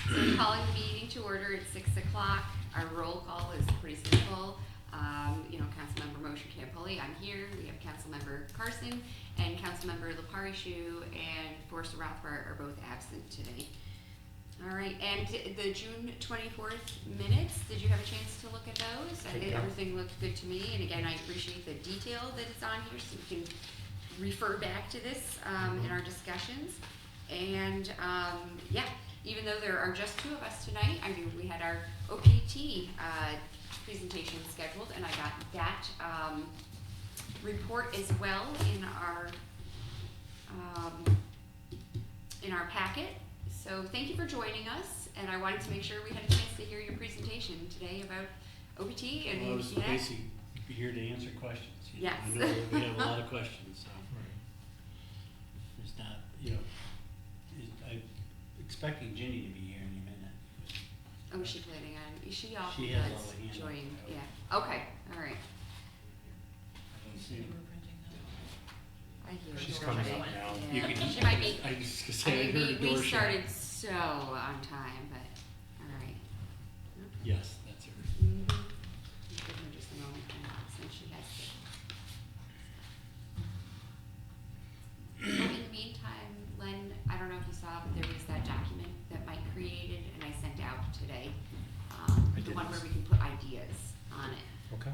So calling the meeting to order at 6 o'clock. Our roll call is pretty simple. Councilmember Moshe Campoli, I'm here. We have Councilmember Carson and Councilmember Leparishu and Forrester Rothbart are both absent today. All right, and the June 24th minutes, did you have a chance to look at those? Everything looked good to me, and again, I appreciate the detail that is on here, so we can refer back to this in our discussions. And even though there are just two of us tonight, I mean, we had our OPT presentation scheduled, and I got that report as well in our packet. So thank you for joining us, and I wanted to make sure we had a chance to hear your presentation today about OPT. And well, I was basically here to answer questions. Yes. I know that we have a lot of questions, so there's not, I'm expecting Ginny to be here any minute. Oh, is she planning on? She has often all does the hands join. up. Yeah. Okay. All right. Let's see. I hear She's her. coming up now. Yeah. You can- She might be. I was just gonna say, I heard the we door shut. started so on time, but all right. Yes, that's her. Mm-hmm. Give her just a moment since she has to. Oh, in the meantime, Len, I don't know if you saw, but there was that document that Mike created and I sent out today. The one where we can put ideas on it. Okay.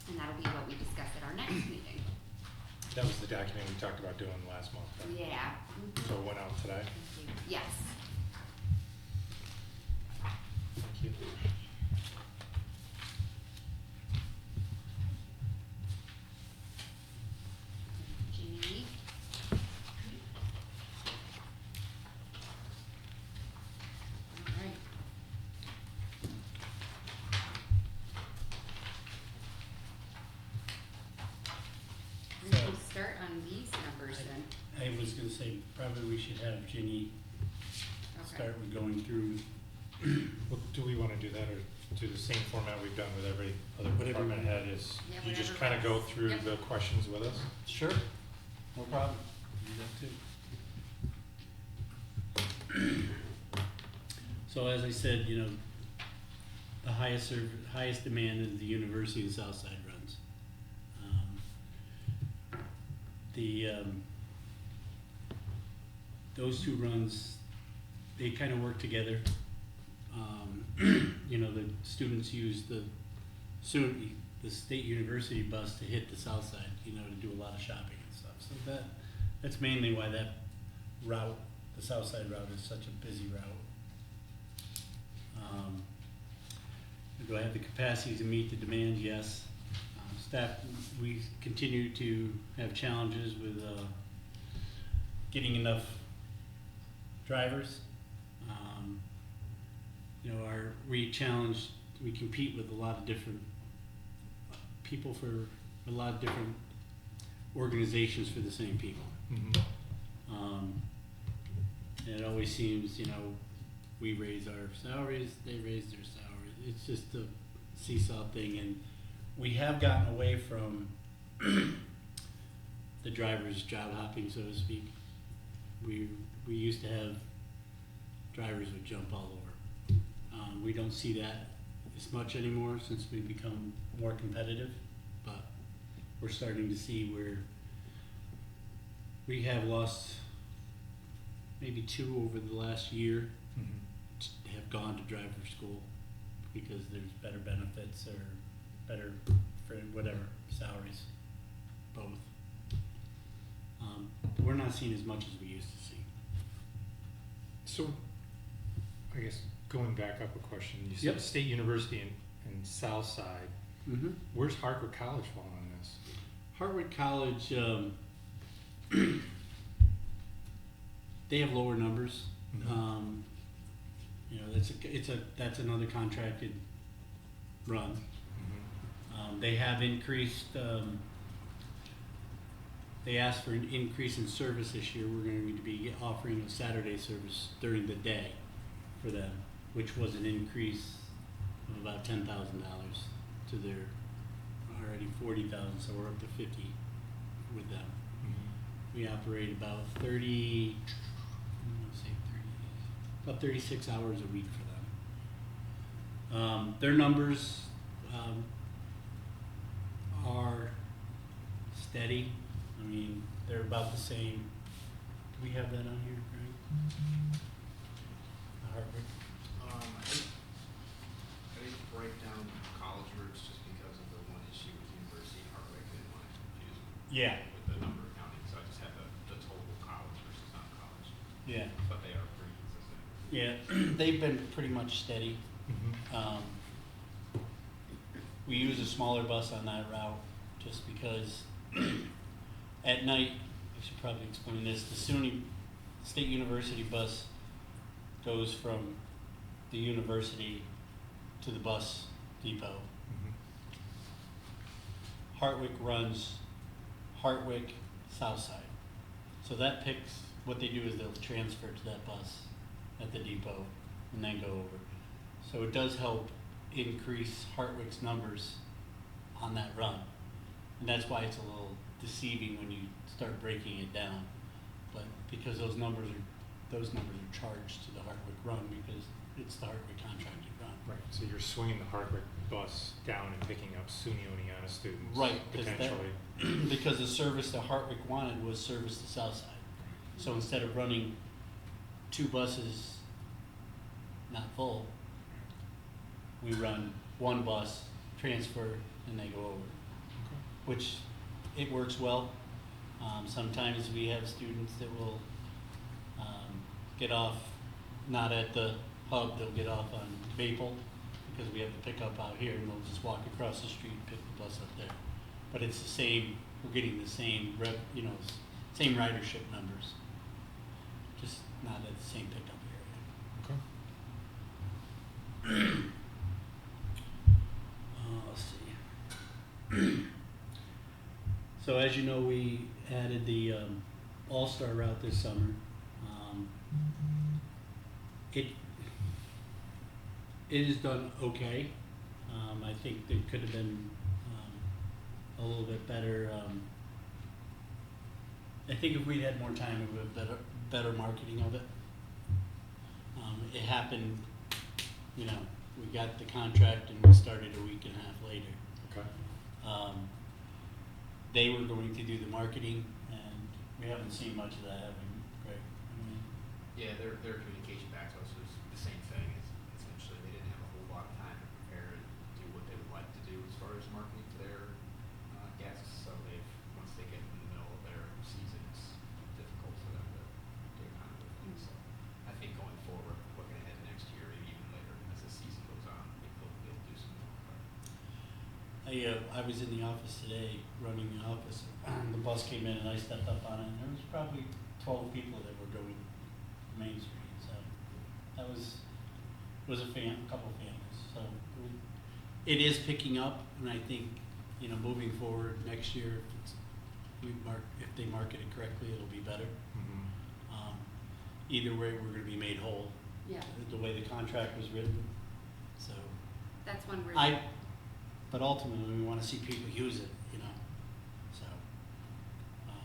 And that'll be what we discuss at our next meeting. That was the document we talked about doing last month. Right? Yeah. So it went out today. Yes. Thank you. Ginny. All right. We So- can start on these numbers then. I was gonna say, probably we should have Ginny Okay. start with going through. Well, do we want to do that or do the same format we've done with every other Whatever department you- head? Is Yeah, you just whatever kind of go works. through Yep. the questions with us? Sure, no problem. Do that too. So as I said, the highest demand is the University and Southside runs. Those two runs, they kind of work together. The students use the state university bus to hit the south side, to do a lot of shopping and stuff. So that's mainly why that route, the south side route, is such a busy route. Do I have the capacity to meet the demand? Yes. Staff, we continue to have challenges with getting enough drivers. We compete with a lot of different people for a lot of different organizations for the same people. Mm-hmm. And it always seems, we raise our salaries, they raise their salaries. It's just a seesaw thing, and we have gotten away from the drivers job hopping, so to speak. We used to have drivers would jump all over. We don't see that as much anymore since we've become more competitive, but we're starting to see where we have lost maybe two over the last year Mm-hmm. have gone to driver school because there's better benefits or better for whatever salaries, both. We're not seeing as much as we used to see. So, I guess going back up a question, you said Yep. State University and Southside. Mm-hmm. Where's Hartford College fall on this? Harvard College, they have lower numbers. Mhm. That's another contracted run. Mm-hmm. They have increased. They asked for an increase in service this year. We're going to be offering a Saturday service during the day for them, which was an increase of about $10,000 to their already $40,000, so we're up to $50,000 with them. Mm-hmm. We operate about 30, I want to say about 36 hours a week for them. Their numbers are steady. I mean, they're about the same. Do we have that on here, Greg? The Hartwick? I didn't break down college routes just because of the one issue with University of Hardwick. I didn't want to confuse them Yeah. with the number of counties, so I just had the total college versus non-college. Yeah. But they are pretty consistent. Yeah, they've been pretty much steady. We use a smaller bus on that route just because at night, I should probably explain this, the SUNY State University bus goes from the university to the bus depot. Hartwick runs Hartwick Southside. So that picks, what they do is they'll transfer to that bus at the depot and then go over. So it does help increase Hartwick's numbers on that run. And that's why it's a little deceiving when you start breaking it down. But because those numbers are charged to the Hartwick run because it's the Hartwick contracted run. Right, so you're swinging the Hardwick bus down and picking up SUNY Oneonta students. Right, 'cause that- potentially. Because the service that Hartwick wanted was service to Southside. So instead of running two buses not full, we run one bus, transfer, and they go over, which it works well. Sometimes we have students that will get off not at the hub, they'll get off on Maple because we have the pickup out here and they'll just walk across the street and pick the bus up there. But it's the same, we're getting the same same ridership numbers, just not at the same pickup area. Okay. Let's see. So as you know, we added the All-Star route this summer. It is done okay. I think there could have been a little bit better. I think if we'd had more time, we would have better marketing of it. It happened, we got the contract and we started a week and a half later. Okay. They were going to do the marketing, and we haven't seen much of that, have we, Greg? Yeah, their communication back to us was the same thing. Essentially, they didn't have a whole lot of time to prepare and do what they would like to do as far as marketing to their guests. So once they get in the middle of their season, it's difficult for them to get on with things. So I think going forward, looking ahead next year, maybe even later as the season goes on, I think they'll do some more. I was in the office today, running the office, and the bus came in and I stepped up on it, and there was probably 12 people that were going Main Street, so that was a couple of families, so it is picking up, and I think, moving forward next year, if they market it correctly, it'll be better. Either way, we're gonna be made whole, Yeah, the way the contract was written, so. that's one where. But ultimately, we wanna see people use it, so.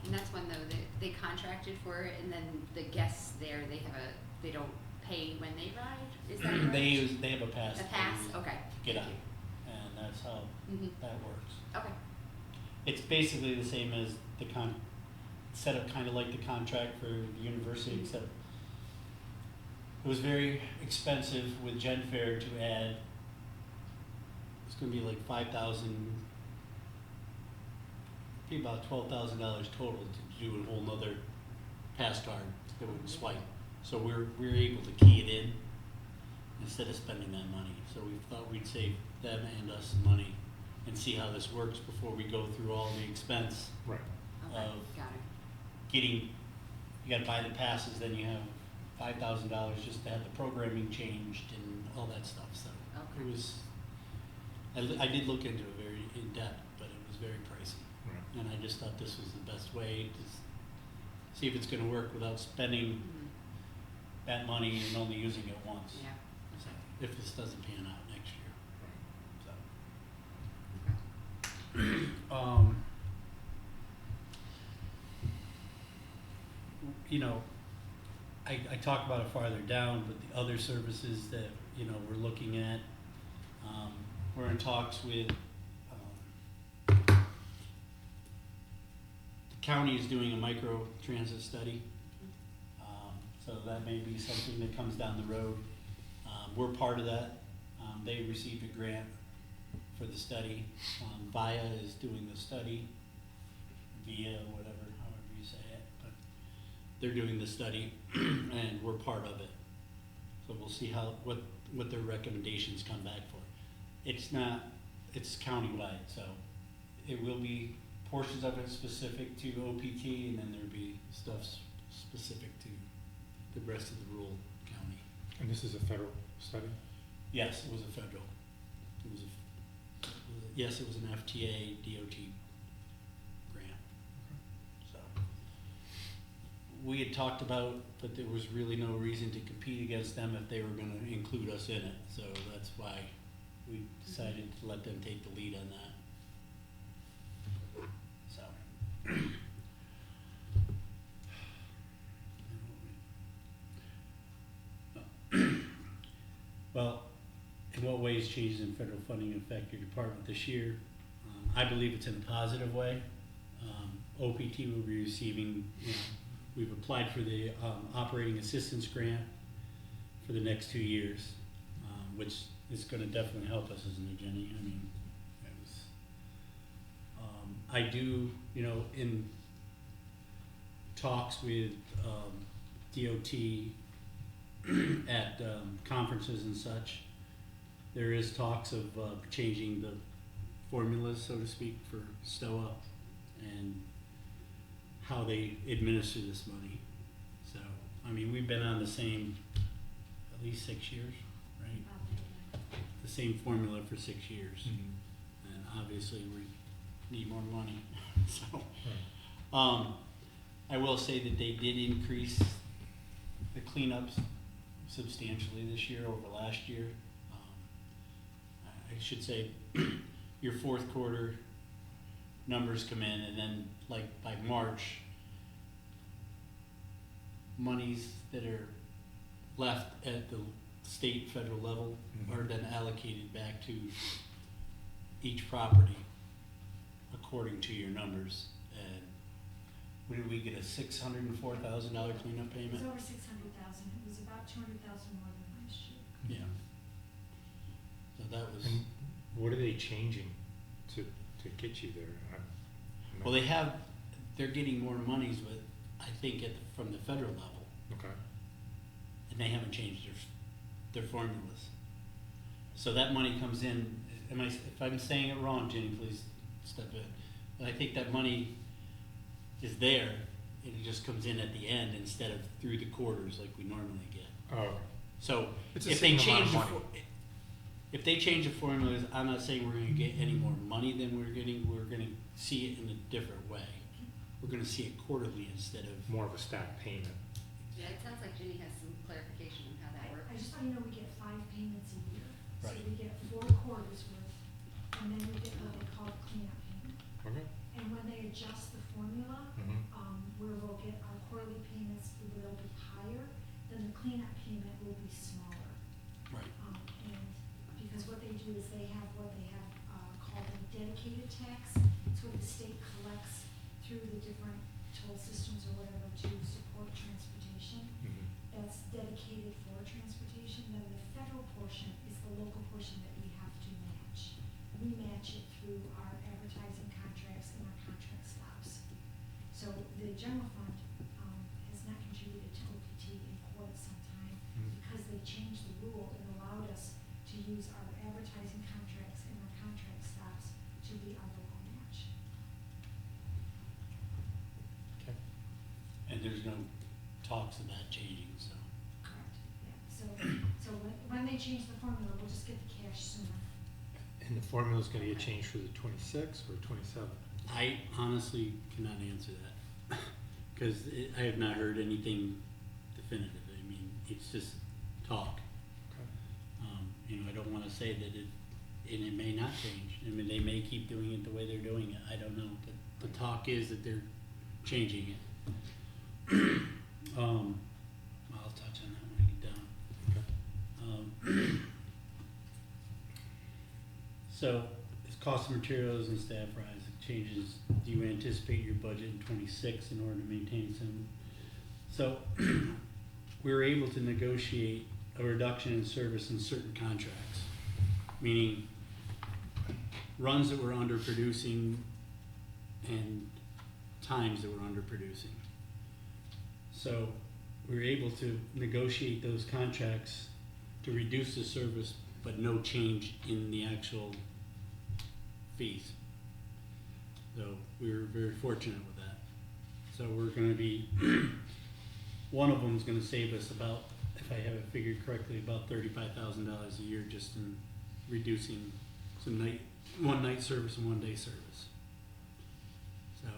And that's one though, that they contracted for it and then the guests there, they don't pay when they ride, is that right? They have a pass. A pass, okay. Get Thank out, you. and that's how Mhm. that works. Okay, It's basically the same as set up kind of like the contract for the university, except it was very expensive with Gen Fair to add. It's gonna be like about $12,000 total to do a whole nother pass card that would swipe. So we're able to key it in instead of spending that money. So we thought we'd save them and us some money and see how this works before we go through all the expense Right. okay, Of- got it. you gotta buy the passes, then you have $5,000 just to have the programming changed and all that stuff, so. Okay. It was, I did look into it very in-depth, but it was very pricey. Right. And I just thought this was the best way to see if it's gonna work without spending Mhm. that money and only using it once. Yeah, So, if this doesn't pan out next year, so. okay. I talk about it farther down, but the other services that, you know, we're looking at, we're in talks with, the county is doing a micro transit study. So that may be something that comes down the road. We're part of that. They received a grant for the study. VIA is doing the study, VIA, whatever, however you say it, but they're doing the study and we're part of it. So we'll see what their recommendations come back for. It's countywide, so it will be portions of it specific to OPT, and then there'll be stuff specific to the rest of the rural county. And this is a federal study? Yes, it was a federal. Yes, it was an FTA DOT grant. So we had talked about, but there was really no reason to compete against them if they were going to include us in it. So that's why we decided to let them take the lead on that. So. Well, in what ways changes in federal funding affect your department this year? I believe it's in a positive way. OPT will be receiving, we've applied for the operating assistance grant for the next 2 years, which is going to definitely help us, isn't it, Jenny? I mean, it was, I do, in talks with DOT at conferences and such, there is talks of changing the formulas, so to speak, for STOA and how they administer this money. So, I mean, we've been on the same, at least 6 years, right? The same formula for 6 years. Mm-hmm. And obviously we need more money. So, Right. I will say that they did increase the cleanups substantially this year over last year. I should say your fourth quarter numbers come in, and then like by March, monies that are left at the state, federal level are then allocated back to each property according to your numbers. And what did we get, a $604,000 cleanup It payment? was over 600,000, it was about 200,000 more than last year. Yeah. So that was, And what are they changing to get you there? well, they're getting more monies, but I think from the federal level, Okay. and they haven't changed their formulas. So that money comes in, if I'm saying it wrong, Jenny, please step in. But I think that money is there, and it just comes in at the end instead of through the quarters like we normally get. Oh, So It's the if they same amount change of money. if they change the formulas, I'm not saying we're gonna get any more money than we're gonna see it in a different way. We're gonna see it quarterly instead of, more of a stacked payment. Yeah, it sounds like Ginny has some clarification on how that works. I just want you to know we get 5 payments a year. So Right. we get 4 quarters worth, and then we get what they call a cleanup payment. Okay. And when they adjust the formula, Mm-hmm. where we'll get our quarterly payments, will be higher, then the cleanup payment will be smaller. right, And because what they do is they have what they have called a dedicated tax. It's what the state collects through the different toll systems or whatever to support transportation. Mm-hmm. That's dedicated for transportation. Then the federal portion is the local portion that we have to match. We match it through our advertising contracts and our contract stops. So the general fund has not contributed to OPT in quite some time because they changed the rule and allowed us to use our advertising contracts and our contract stops to be our local match. Okay. and there's no talks of that changing, so. Correct. Yeah, so when they change the formula, we'll just get the cash sooner. And the formula's gonna get changed for the 26 or 27? I honestly cannot answer that, because I have not heard anything definitive. I mean, it's just talk. Okay. I don't wanna say that and it may not change. I mean, they may keep doing it the way they're doing it, I don't know, but the talk is that they're changing it. I'll So, as cost of materials and staff rise, it changes, do you anticipate your budget in '26 in order to maintain some? So, we were able to negotiate a reduction in service in certain contracts, meaning runs that were underproducing and times that were underproducing. So, we were able to negotiate those contracts to reduce the service, but no change in the actual fees. So we were very fortunate with that. So we're gonna be, one of them is gonna save us about, if I have it figured correctly, about $35,000 a year just in reducing some one night service and 1 day service. So,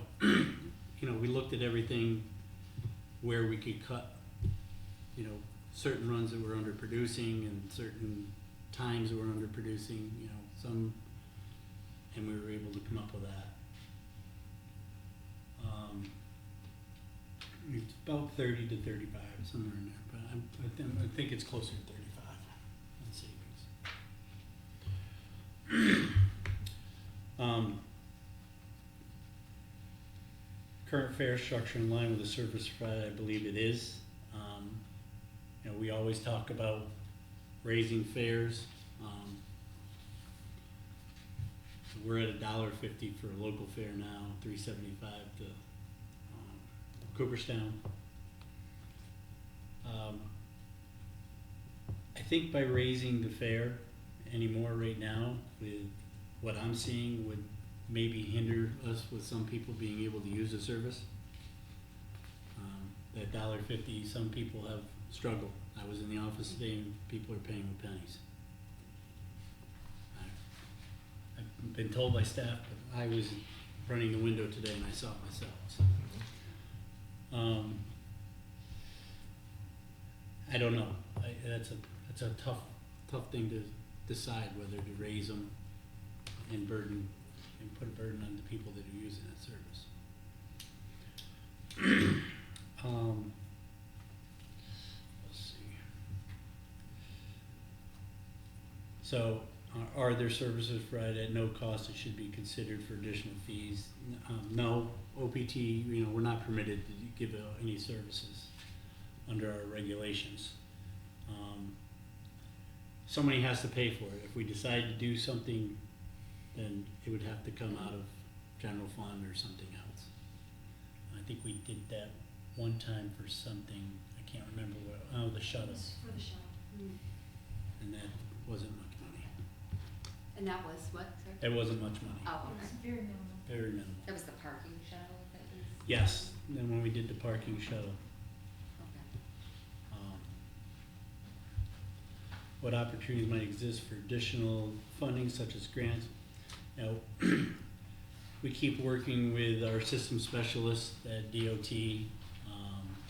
we looked at everything where we could cut, certain runs that were underproducing and certain times that were underproducing, some, and we were able to come up with that. It's about 30 to 35, somewhere in there, but I think it's closer to 35 in savings. Current fare structure in line with the service provided, I believe it is. We always talk about raising fares. We're at $1.50 for a local fare now, $3.75 to Cooperstown. I think by raising the fare anymore right now, with what I'm seeing, would maybe hinder us with some people being able to use the service. That $1.50, some people have struggled. I was in the office today and people are paying with pennies. I've been told by staff, but I was running the window today and I saw it myself. So. I don't know. That's a tough thing to decide whether to raise them and put a burden on the people that are using that service. Let's see. So, are there services provided at no cost that should be considered for additional fees? No. OPT, we're not permitted to give out any services under our regulations. Somebody has to pay for it. If we decide to do something, then it would have to come out of general fund or something else. I think we did that one time for something, I can't remember what, the shuttle, For the shuttle. and that wasn't much money. And that was what, sir? It wasn't much money, Oh, It was okay. very minimal. very minimal. That was the parking shuttle that was? Yes, then when we did the parking shuttle, Okay. what opportunities might exist for additional funding such as grants? We keep working with our system specialists at DOT,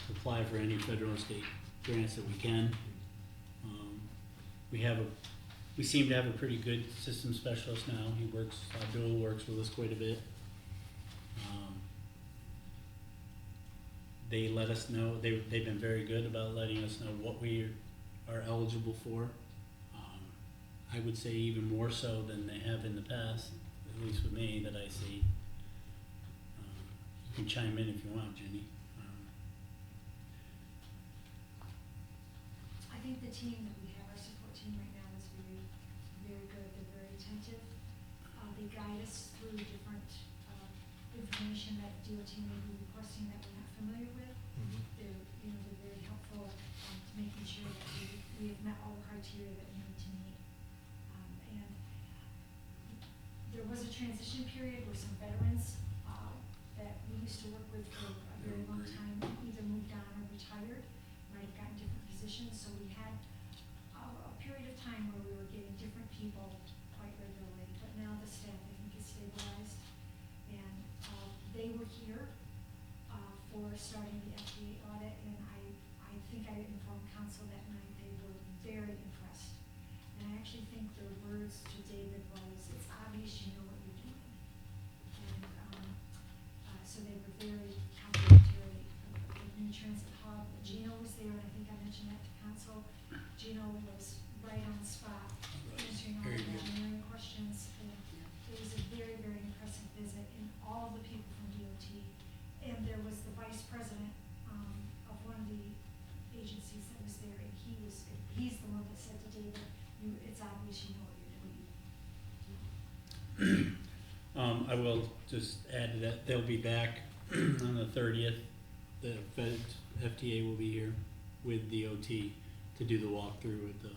apply for any federal and state grants that we can. We seem to have a pretty good system specialist now. Abdul works with us quite a bit. They let us know, they've been very good about letting us know what we are eligible for. I would say even more so than they have in the past, at least with me, that I see. You can chime in if you want, Jenny. I think the team that we have, our support team right now, is very, very good. They're very attentive. They guide us through different information that DOT may be requesting that we're not familiar with. They're very helpful to making sure that we have met all the criteria that we need to meet. And there was a transition period where some veterans that we used to work with for a very long time either moved on or retired, might have gotten different positions. So we had a period of time where we were getting different people quite regularly. But now the staff, I think, is stabilized. And they were here for starting the FDA audit, and I think I informed council that night they were very impressed. And I actually think their words to David was, "It's obvious you know what you're doing." And so they were very complimentary of the new transit hub. Gino was there, and I think I mentioned that to council. Gino was right on the spot, answering all Very of the good. engineering questions, and other people from DOT, and there was the vice president, of one of the agencies that was there, and he's the one that said to David, it's obvious you know what you're doing. I will just add to that, they'll be back on the 30th. The FDA will be here with DOT to do the walkthrough with the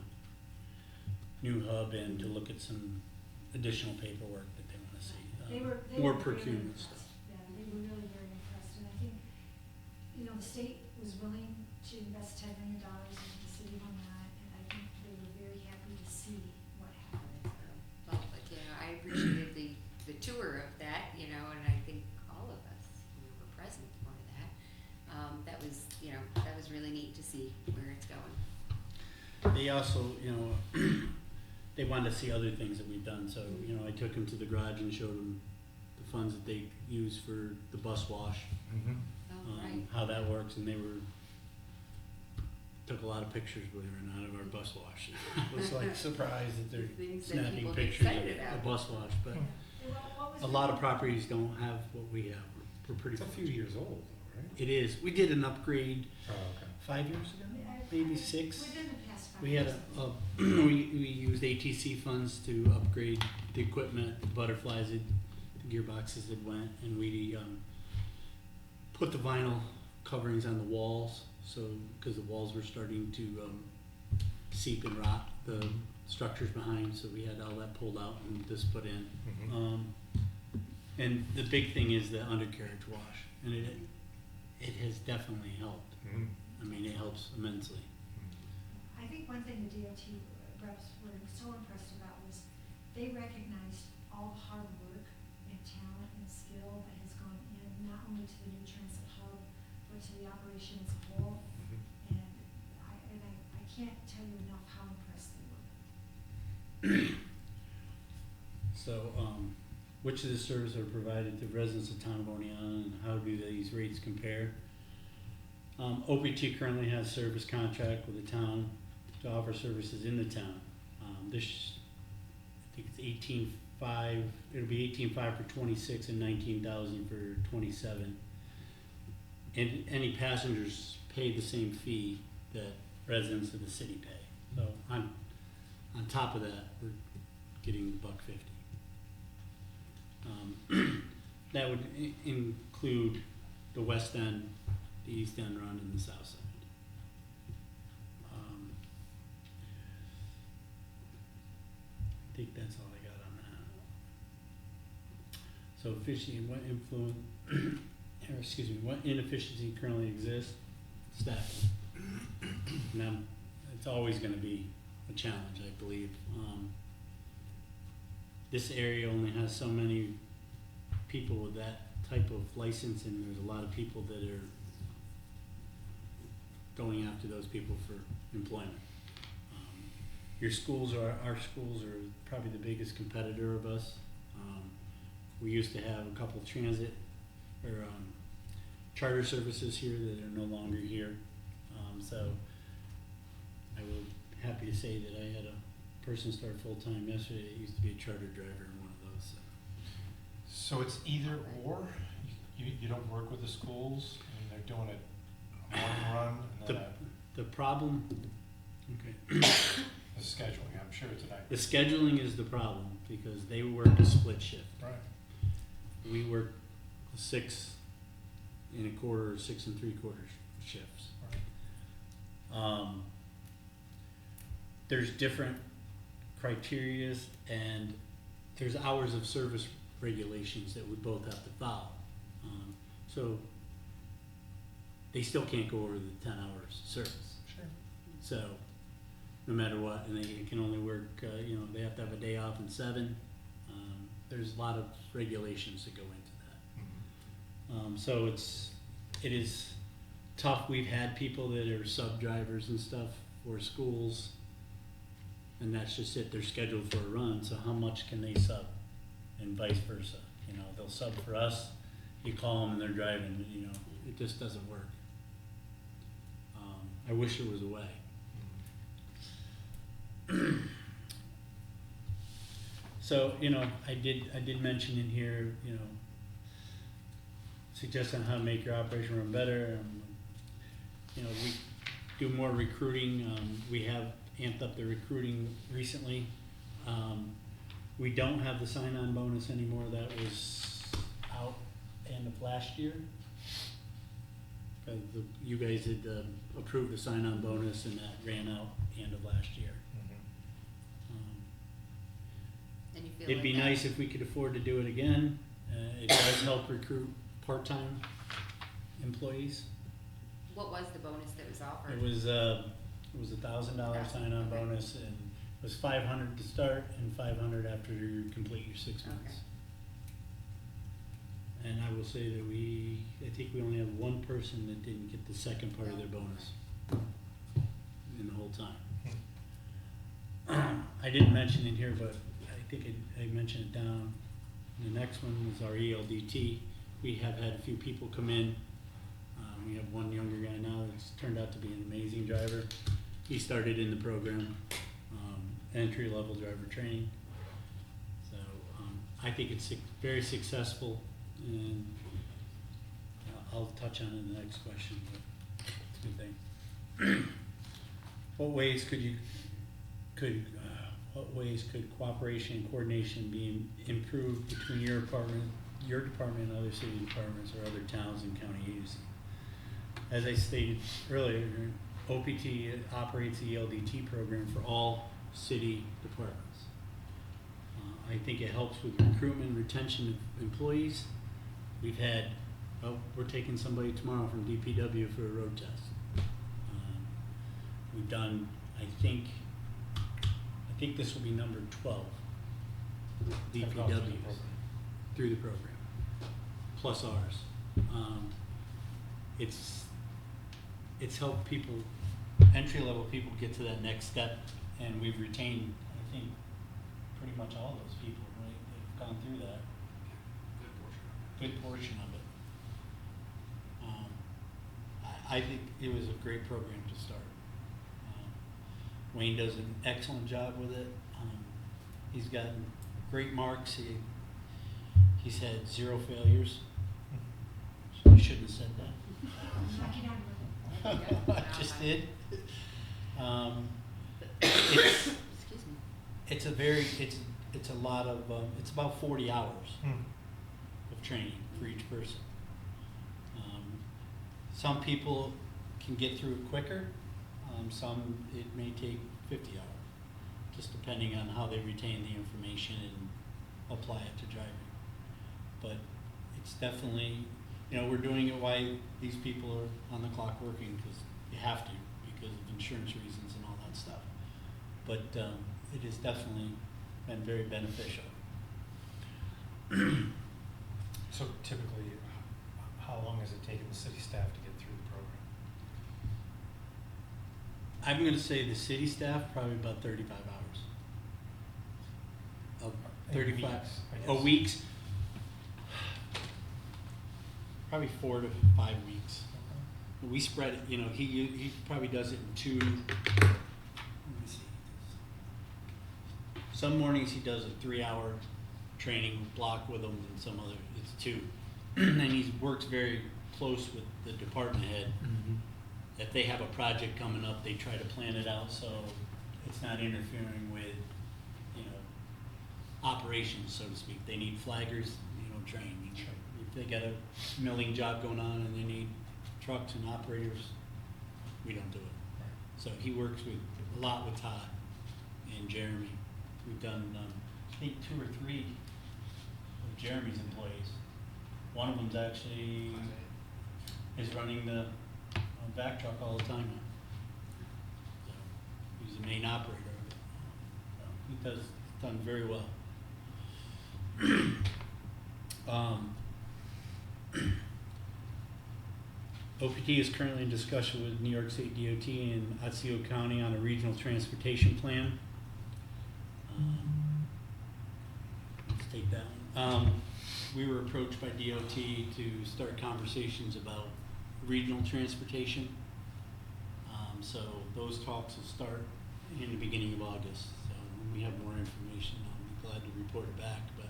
new hub and to look at some additional paperwork that they want to see. They were More very procurement impressed. stuff. Yeah, they were really very impressed, and I think, the state was willing to invest $10 million into the city of Vermont, and I think they were very happy to see what happened. Well, but, I appreciated the tour of that, and I think all of us who were present for that. That was, that was really neat to see where it's going. They also, they wanted to see other things that we've done. So, I took them to the garage and showed them the funds that they use for the bus wash, Mhm. Oh, right. how that works, and they took a lot of pictures, believe it or not, of our bus wash. I was like surprised that they're Things that snapping people get pictures excited of about. the bus wash, but And what was a the- lot of properties don't have what we have. We're pretty. It's a few years old, though, right? It is. We did an upgrade Oh, okay. 5 years ago, maybe 6. Within the past 5 We years. had we used ATC funds to upgrade the equipment, the butterflies, the gearboxes that went, and we put the vinyl coverings on the walls, so because the walls were starting to seep and rot, the structures behind, so we had all that pulled out and just put in. Mhm. And the big thing is the undercarriage wash, and it has definitely helped. Mhm. I mean, it helps immensely. I think one thing the DOT reps were so impressed about was they recognized all the hard work and talent and skill that has gone in, not only to the new transit hub, but to the operation as a whole. Mhm. And I can't tell you enough how impressed they were. So, which of the services are provided to residents of town of Oneonta, and how do these rates compare? OPT currently has service contract with the town to offer services in the town. I think it's 18.5, it'll be 18.5 for 26 and 19,000 for 27. And any passengers pay the same fee that residents of the city pay. So on top of that, we're getting $1.50. That would include the west end, the east end run, and the south side. I think that's all I got on that. So efficiency, what inefficiency currently exists? Staffing. Now, it's always gonna be a challenge, I believe. This area only has so many people with that type of license, and there's a lot of people that are going after those people for employment. Our schools are probably the biggest competitor of us. We used to have a couple of transit or charter services here that are no longer here. So I will happy to say that I had a person start full-time yesterday that used to be a charter driver in one of those. So it's either or? You don't work with the schools? I mean, they're doing a morning run and then The problem, okay, a scheduling, I'm sure it's an the active. scheduling is the problem because they work a split shift. Right. We work 6 1/4 or 6 3/4 shifts. Right. There's different criterias and there's hours of service regulations that we both have to follow. So they still can't go over the 10 hours service. Sure. So no matter what, and they can only work, they have to have a day off in 7. There's a lot of regulations that go into that. Mhm. So it is tough. We've had people that are sub drivers and stuff for schools, and that's just it. They're scheduled for a run, so how much can they sub, and vice versa. They'll sub for us. You call them and they're driving. It just doesn't work. I wish there was a way. So I did mention in here suggesting how to make your operation run better. You know, we do more recruiting. We have amped up the recruiting recently. We don't have the sign-on bonus anymore. That was out end of last year. You guys had approved the sign-on bonus, and that ran out end of last year. And you feel It'd like be that- nice if we could afford to do it again. It does help recruit part-time employees. What was the bonus that was offered? It was $1,000 sign-on Okay. bonus, and it was $500 to start and $500 after you complete your 6 months. Okay. And I will say that I think we only have one person that didn't get the second part of their bonus in the whole time. I didn't mention it here, but I think I mentioned it down. The next one is our ELDT. We have had a few people come in. We have one younger guy now that's turned out to be an amazing driver. He started in the program, entry-level driver training. So I think it's very successful, and I'll touch on it in the next question, but it's a good thing. What ways could cooperation and coordination be improved between your department and other city departments or other towns and county agencies? As I stated earlier, OPT operates the ELDT program for all city departments. I think it helps with recruitment and retention of employees. We're taking somebody tomorrow from DPW for a road test. We've done, I think this will be number 12 DPWs through the program, plus ours. It's helped people, entry-level people, get to that next step, and we've retained, I think, pretty much all those people, right? They've gone through that. Good portion of it. I think it was a great program to start. Wayne does an excellent job with it. He's gotten great marks. He's had 0 failures. I shouldn't have said that. Lucky number. I just did. Excuse me. It's a lot of, it's about 40 hours of training for each person. Some people can get through it quicker. Some, it may take 50 hours, just depending on how they retain the information and apply it to driving. But it's definitely, we're doing it while these people are on the clock working, because you have to, because of insurance reasons and all that stuff. But it has definitely been very beneficial. So typically, how long has it taken the city staff to get through the program? I'm going to say the city staff, probably about 35 hours. In 35 weeks, I Oh, guess. weeks? Probably 4 to 5 weeks. We spread it, he probably does it in 2, let me see. Some mornings he does a 3-hour training block with them, and some other, it's 2. And he works very close with the department head. If they have a project coming up, they try to plan it out so it's not interfering with, operations, so to speak. They need flaggers, train. If they got a milling job going on and they need trucks and operators, we don't do it. So he works a lot with Todd and Jeremy. We've done, I think 2 or 3 of Jeremy's employees. One of them's actually is running the back truck all the time now. So he's the main operator of it. He done very well. OPT is currently in discussion with New York State DOT and Otsego County on a regional transportation plan. Let's take that one. We were approached by DOT to start conversations about regional transportation. So those talks will start in the beginning of August. So when we have more information, I'll be glad to report it back. But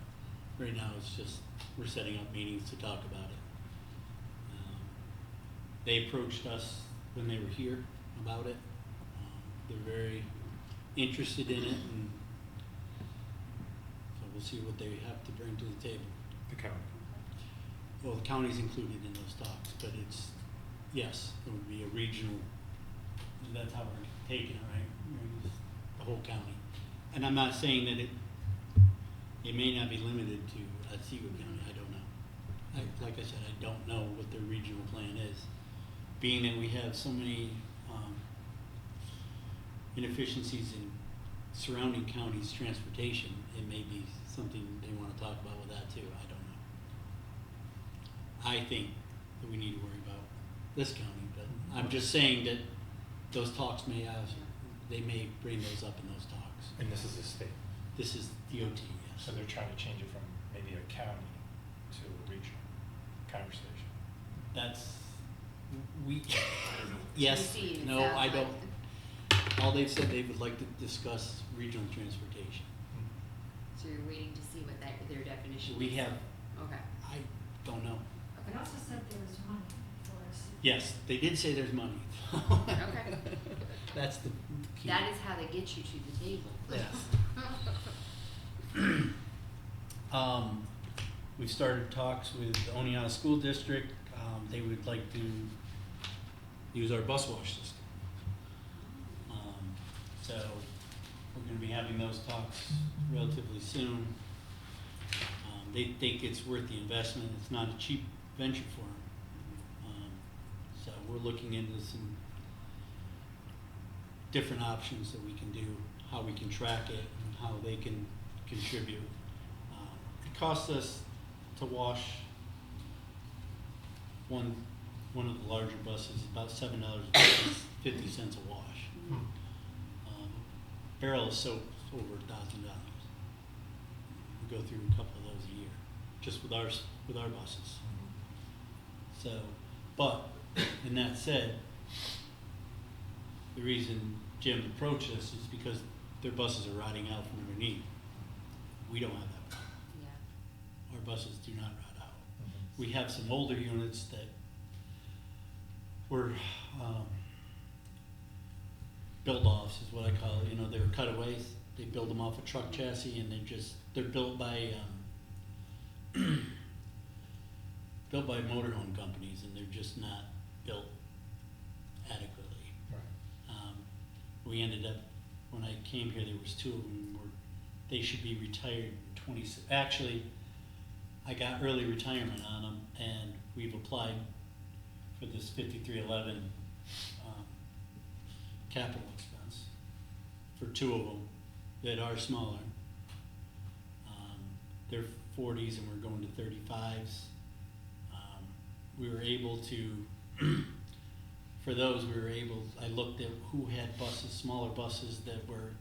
right now, it's just, we're setting up meetings to talk about it. They approached us when they were here about it. They're very interested in it, and so we'll see what they have to bring to the table. The county. Well, the county's included in those talks, but it's, yes, it would be a regional, that's how we're taking it, right? The whole county. And I'm not saying that it may not be limited to Otsego County, I don't know. Like I said, I don't know what their regional plan is. Being that we have so many inefficiencies in surrounding counties' transportation, it may be something they want to talk about with that too, I don't know. I think that we need to worry about this county, but I'm just saying that those talks may have, they may bring those up in those talks. And this is a state. This is DOT, yes. So they're trying to change it from maybe a county to a regional conversation. That's, we, I don't know. yes, DOT, it no, sounds I like. don't. All they've said, they would like to discuss regional transportation. So you're waiting to see what their definition is? We have, Okay. I don't know. It also said there was money for us. Yes, they did say there's money. Okay. That's the key. That is how they get you to the table. Yes. We've started talks with the Oneonta School District. They would like to use our bus wash system. So we're gonna be having those talks relatively soon. They think it's worth the investment. It's not a cheap venture for them. So we're looking into some different options that we can do, how we can track it, and how they can contribute. It costs us to wash one of the larger buses about $7.50 a wash. Barrel of soap is over $1,000. We go through a couple of those a year, just with our buses. So, but, and that said, the reason Jim approached us is because their buses are rotting out from underneath. We don't have that problem. Yeah. Our buses do not rot out. We have some older units that were build-offs is what I call it. You know, they were cutaways. They build them off a truck chassis, and they're built by built by motorhome companies, and they're just not built adequately. Right. We ended up, when I came here, there was 2 of them. They should be retired in 20. Actually, I got early retirement on them, and we've applied for this 5311 capital expense for 2 of them that are smaller. They're 40s, and we're going to 35s. We were able to, for those, I looked at who had buses, smaller buses that were,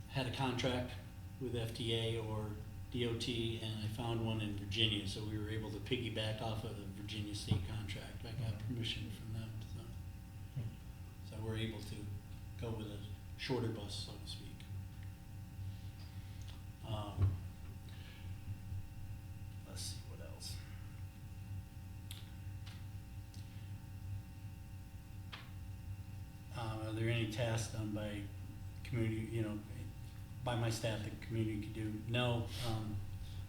had a contract with FTA or DOT, and I found one in Virginia, so we were able to piggyback off of the Virginia state contract. I got permission from them, so we're able to go with a shorter bus, so to speak. Let's see, what else? Are there any tasks done by community, by my staff that community could do? No.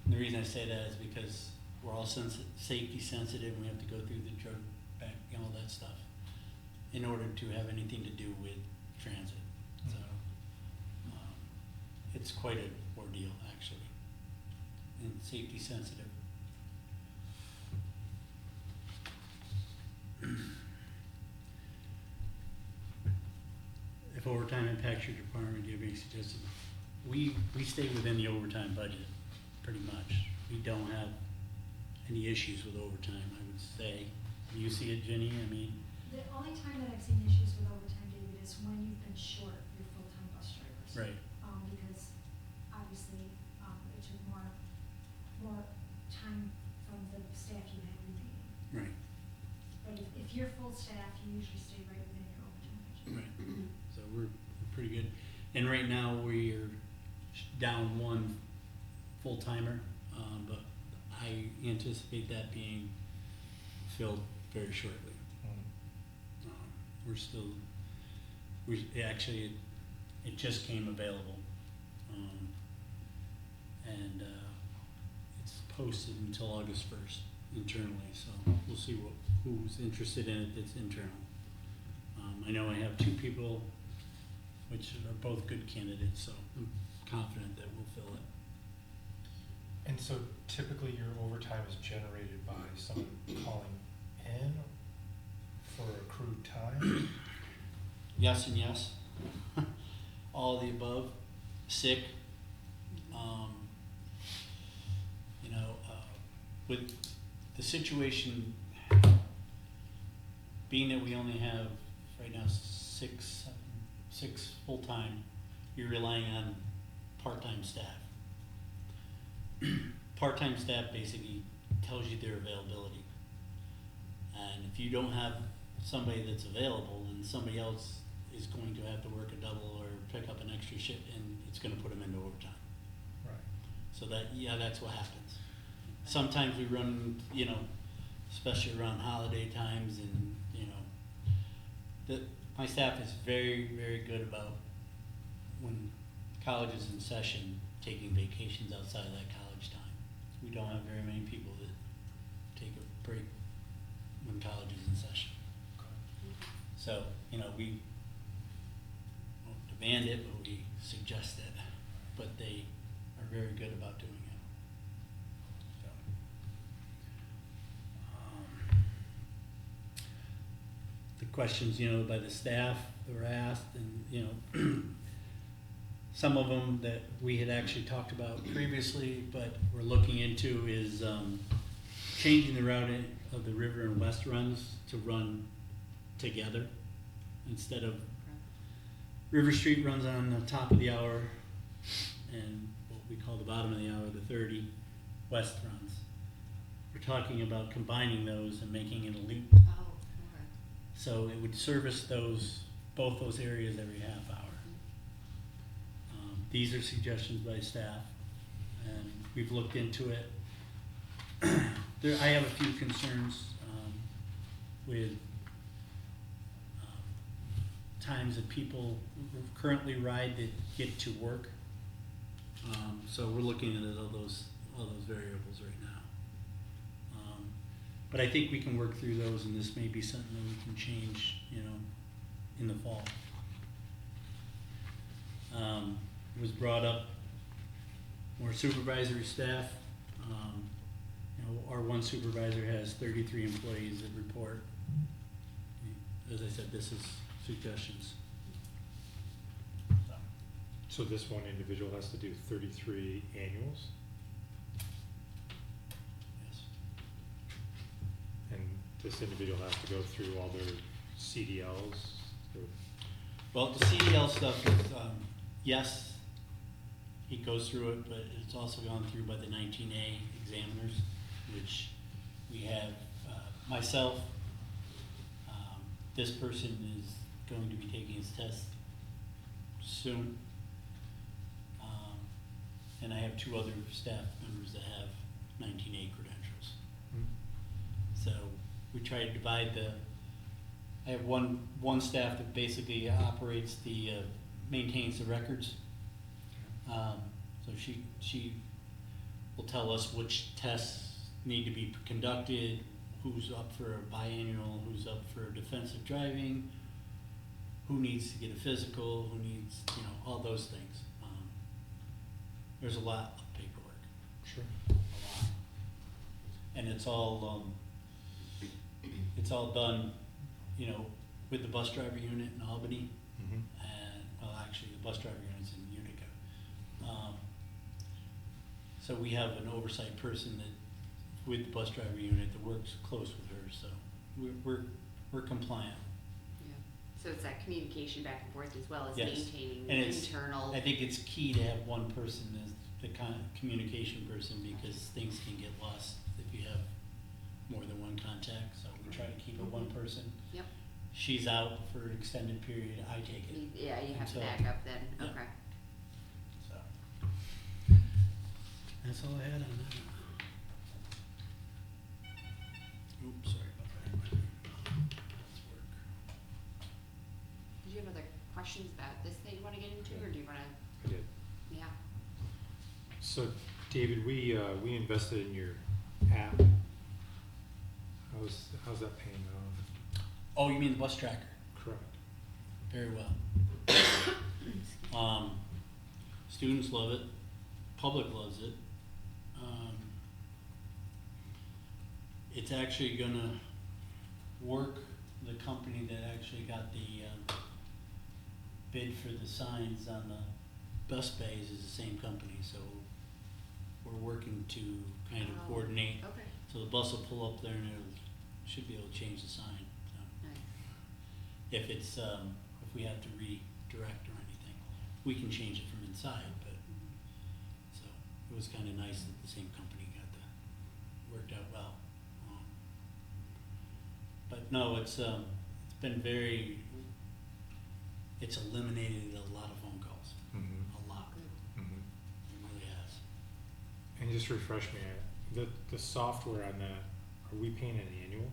And the reason I say that is because we're all safety sensitive, and we have to go through the drug back, all that stuff, in order to have anything to do with transit. So, it's quite an ordeal, actually, and safety sensitive. If overtime impacts your department, do you have any suggestions? We stay within the overtime budget, pretty much. We don't have any issues with overtime, I would say. You see it, Jenny? I mean, The only time that I've seen issues with overtime, David, is when you've been short your full-time bus drivers. right, Because obviously, it took more time from the staff you had remaining. right, But if you're full staff, you usually stay right within your overtime budget. right. So we're pretty good. And right now, we're down 1 full-timer, but I anticipate that being filled very shortly. Mm. We're still, it just came available. And it's posted until August 1st internally, so we'll see who's interested in it that's internal. I know I have 2 people, which are both good candidates, so I'm confident that we'll fill it. And so typically your overtime is generated by someone calling in for accrued time? Yes and yes. All of the above. Sick. With the situation being that we only have right now 6 full-time, you're relying on part-time staff. Part-time staff basically tells you their availability. And if you don't have somebody that's available, then somebody else is going to have to work a double or pick up an extra shift, and it's gonna put them into overtime. Right. So that's what happens. Sometimes we run, especially around holiday times and, my staff is very, very good about when college is in session, taking vacations outside of that college time. We don't have very many people that take a break when college is in session. So, we won't demand it, but we suggest it, but they are very good about doing it. The questions, by the staff that were asked, and, some of them that we had actually talked about previously, but we're looking into is, changing the routing of the river and west runs to run together instead of River Street runs on the top of the hour and what we call the bottom of the hour, the 30 west runs. We're talking about combining those and making it a loop. Oh, okay. So it would service both those areas every half hour. These are suggestions by staff, and we've looked into it. I have a few concerns with times that people currently ride that get to work. So we're looking at all those variables right now. But I think we can work through those, and this may be something that we can change, in the fall. It was brought up more supervisory staff. Our one supervisor has 33 employees that report. As I said, this is suggestions. So this one individual has to do 33 annuals, Yes. and this individual has to go through all their CDLs? Well, the CDL stuff is, yes, he goes through it, but it's also gone through by the 19A examiners, which we have myself. This person is going to be taking his test soon. And I have 2 other staff members that have 19A credentials. So we try to divide I have one staff that basically operates maintains the records. So she will tell us which tests need to be conducted, who's up for a biannual, who's up for defensive driving, who needs to get a physical, who needs, all those things. There's a lot of paperwork. Sure. A lot. And it's all done, with the bus driver unit in Albany, Mm-hmm. and, well, actually, the bus driver unit's in Utica. So we have an oversight person with the bus driver unit that works close with her, so we're compliant. Yeah. So it's that communication back and forth as well as Yes. maintaining And it's- internal. I think it's key to have one person as the communication person, because things can get lost if you have more than one contact, so we try to keep it one person. Yep. She's out for an extended period, I take it. Yeah, you have to Until- back up then. yeah. Okay. So, that's all I had on that. Oops, sorry about questions about this that you wanna get into, or do you wanna, I did. yeah? So, David, we invested in your app. How's that paying off? Oh, you mean the bus tracker? Correct. Very well. Students love it, public loves it. It's actually gonna work, the company that actually got the, bid for the signs on the bus bays is the same company, so we're working to kind of Oh, coordinate. Okay, So the bus will pull up there and it'll, should be able to change the sign, so. nice. If it's, if we have to redirect or anything, we can change it from inside, but, so, it was kinda nice that the same company got that, worked out well. But no, it's been very, it's eliminated a lot of phone calls, Mm-hmm. a lot, Good. Mm-hmm. it really has. And just refresh me, the software on that, are we paying an annual?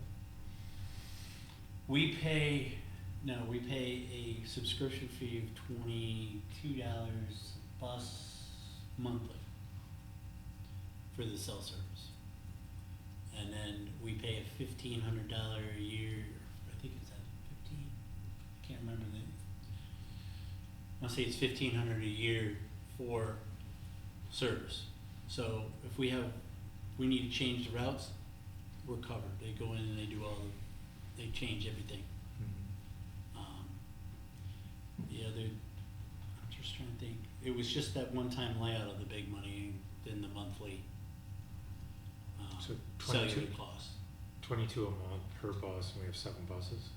We pay a subscription fee of $22 a bus monthly for the cell service. And then we pay a $1,500 a year, I think it's at 15, can't remember I'll say it's $1,500 a year for service. So if we need to change the routes, we're covered. They go in and they do they change everything. The other, I'm just trying to think, it was just that one-time layout of the big money, then the monthly So cellular 22 cost. 22 a month per bus, and we have 7 buses?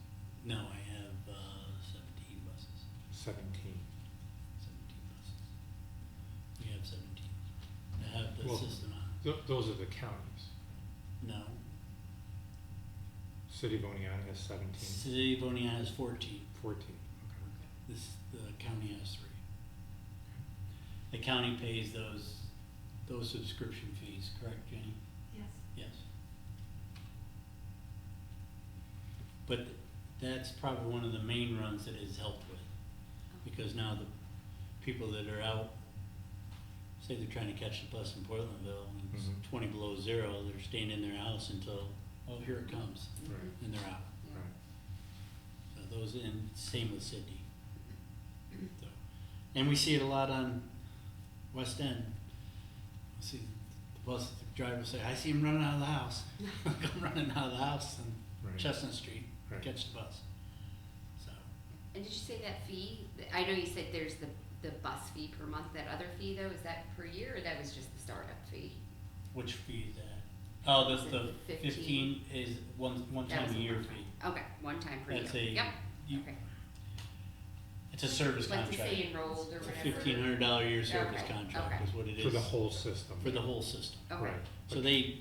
No, I have 17 buses. 17. 17 buses. We have 17. I have the Well, system on. Those are the counties. No, City of Oneonta has 17, City of Oneonta has 14. 14, The county has 3. The county pays those subscription fees, correct, Jenny? Yes. Yes. But that's probably one of the main runs that has helped with, because now the people that are out, say they're trying to catch the bus in Portlandville, and it's Mhm. 20 below zero, they're staying in their house until, oh, here it comes, Right. and they're out. Yeah. right. So those, and same with Sydney. So, and we see it a lot on West End. I see the bus driver say, I see him running out of the house. I'm running out of the house on Right. Chestnut Street, Right. catch the bus. So, And did you say that fee, I know you said there's the bus fee per month, that other fee though, is that per year, or that was just the startup fee? which fee is that? Oh, Is the it 15? 15 is one That time was a year one-time. fee. Okay, one time per year. That's a, Yep, you- okay. it's a service Like to contract. say enrolled or It's a whatever. $1,500 a year service Okay, contract okay. is what it is. For the whole system. For the whole system. Okay. Right. So they,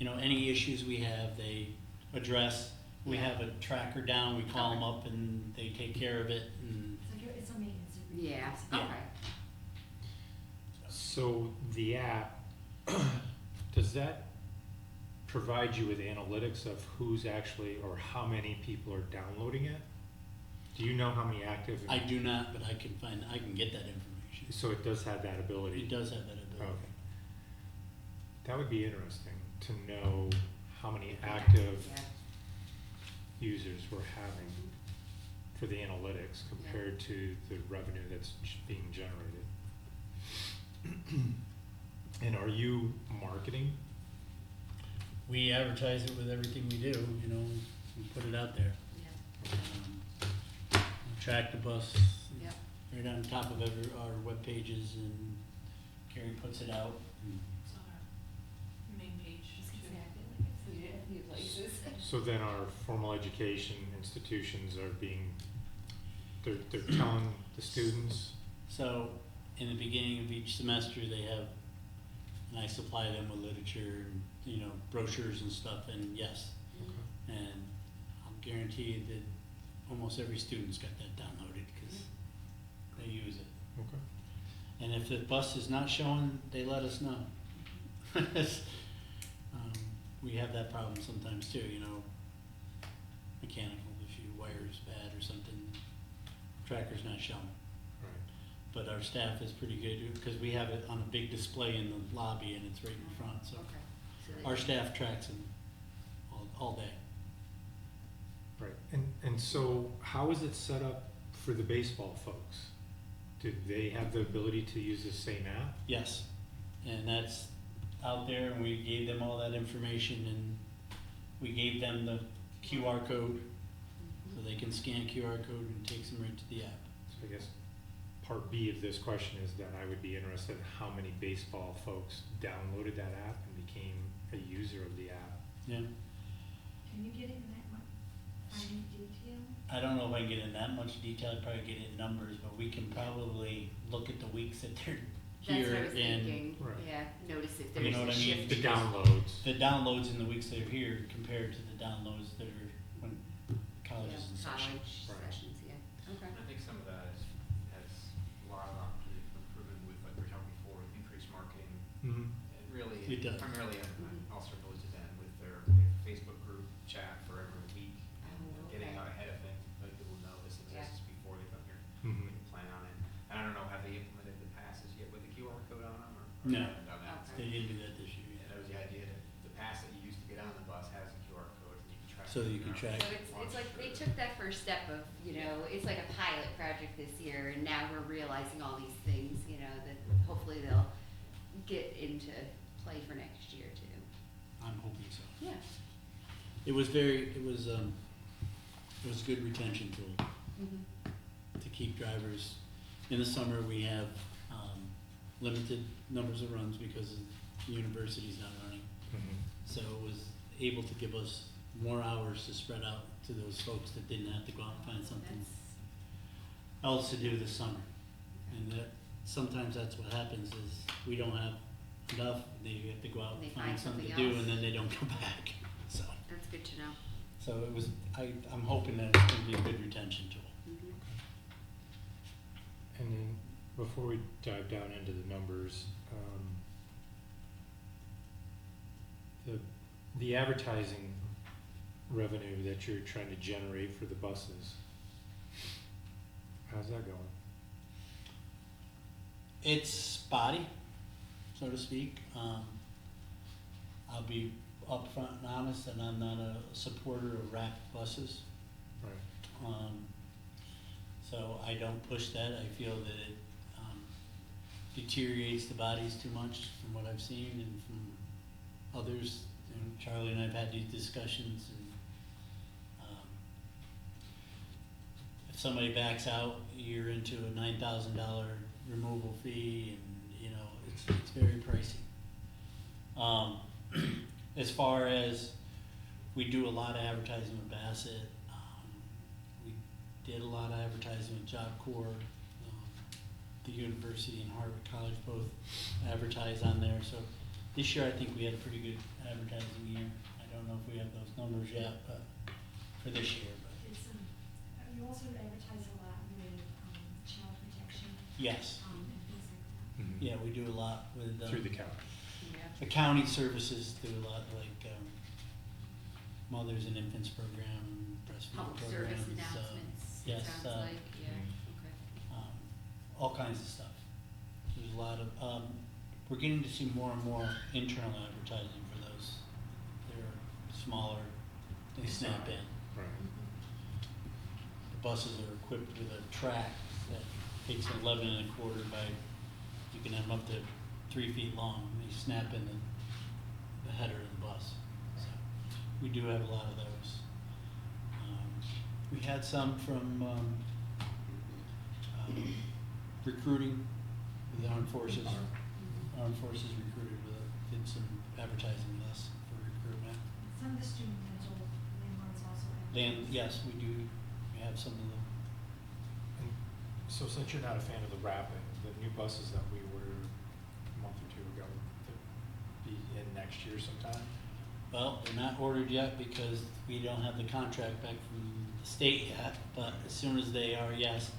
any issues we have, they address. We Yeah. have a tracker down, we call them Okay. up and they take care of it, and It's like, it's a maintenance agreement. Yeah, Yeah. okay. So the app, does that provide you with analytics of who's actually, or how many people are downloading it? Do you know how many active? I do not, but I can get that information. So it does have that ability? It does have that ability. Okay. That would be interesting to know how many active Yeah. users we're having for the analytics compared to the revenue that's being generated. And are you marketing? We advertise it with everything we do, we put it out there. Yeah. We track the bus Yep. right on top of our web pages, and Carrie puts it out. and It's on our main page It's too. exactly like it's. Yeah, a few places. So then our formal education institutions are they're telling the students, So, in the beginning of each semester, they have, and I supply them with literature and, brochures and stuff, and yes. And I'll guarantee you that almost every student's got that downloaded, because they use it. okay, And if the bus is not showing, they let us know. We have that problem sometimes too, mechanical, if your wire's bad or something, tracker's not showing. Right. But our staff is pretty good, because we have it on a big display in the lobby and it's right in front, so. Okay. So they- Our staff tracks them all day. Right, and so how is it set up for the baseball folks? Do they have the ability to use the same app? Yes, and that's out there, and we gave them all that information, and we gave them the QR code, so they can scan QR code and it takes them right to the app. So I guess part B of this question is that I would be interested in how many baseball folks downloaded that app and became a user of the app. Yeah, Can you get it in that fine detail? I don't know if I can get in that much detail, I'd probably get it in numbers, but we can probably look at the weeks that they're That's what I here was and thinking, Right. yeah, notice if You there's know what a I mean? shift. The downloads. the downloads in the weeks they're here compared to the downloads that are when colleges Yeah, and such. college Right. sessions, yeah, okay. And I think some of that has a lot of opportunity for improvement with, like we were talking before, increased marketing. Mm-hmm. And really, It does. primarily, Mhm. I'll circle it to them with their they have a Facebook group chat for every week. Oh, Getting okay. out ahead of things, like people know this Yeah. exists before they come here. Mhm. They can plan on it. And I don't know, have they implemented the passes yet with the QR code on them, or? No. They haven't done that? Okay. They didn't do that this year Yeah, yet. that was the idea, that the pass that you used to get on the bus has a QR code, and you can track. So it you can around. track. So it's like they took that first step of, it's like a pilot project this year, and now we're realizing all these things, that hopefully they'll get into play for next year too. I'm hoping so. Yeah. It was a good retention tool Mm-hmm. to keep drivers. In the summer, we have, limited numbers of runs because the university's not running. Mm-hmm. So it was able to give us more hours to spread out to those folks that didn't have to go out and find something else to do this summer. And that, sometimes that's what happens is we don't have enough, they have to go out They and find find something to something do else. and then they don't come back, so. That's good to know. So it was, I'm hoping that it's gonna be a good retention tool. Mhm. And then, before we dive down into the numbers, the advertising revenue that you're trying to generate for the buses, how's that going? It's spotty, so to speak. I'll be upfront and honest, and I'm not a supporter of wrapped buses. Right. So I don't push that. I feel that it deteriorates the bodies too much from what I've seen and from others. And Charlie and I've had these discussions, and if somebody backs out, you're into a $9,000 removal fee, and it's very pricey. As far as, we do a lot of advertising with Bassett. We did a lot of advertising with Job Corps. The university and Harvard College both advertise on there. So this year, I think we had a pretty good advertising year. I don't know if we have those numbers yet, but for this year. But It's, you also advertise a lot with, child protection, yes, and things like that. Mhm. yeah, we do a lot with Through the county. Yeah. the county services. Do a lot like mothers and infants program, breastfeeding Public programs. service announcements, it yes, sounds like, yeah, okay. All kinds of stuff. There's a lot of, we're getting to see more and more internal advertising for those. They're smaller, they snap in. Right. The buses are equipped with a track that takes 11 1/4 by, you can have them up to 3 feet long. They snap in the header of the bus. So we do have a lot of those. We had some from recruiting with the armed forces. Armed forces recruited did some advertising with us for recruitment. Some of the student rental landlords also advertise. Yes, we do. We have some of them. And so since you're not a fan of the wrapping, the new buses that we ordered a month or two ago, they'll be in next year sometime? Well, they're not ordered yet because we don't have the contract back from the state yet, but as soon as they are, yes.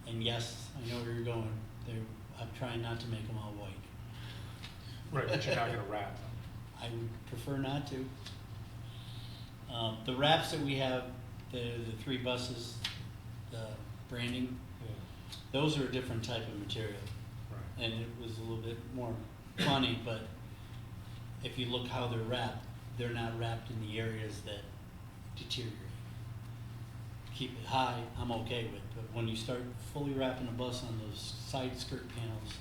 And yes, I know where you're going. I'm trying not to make them all white. Right, but you're not gonna wrap them. I would prefer not to. The wraps that we have, the 3 buses, the branding, Yeah, those are a different type of material. right. And it was a little bit more funny, but if you look how they're wrapped, they're not wrapped in the areas that deteriorate. Keep it high, I'm okay with, but when you start fully wrapping a bus on those side skirt panels,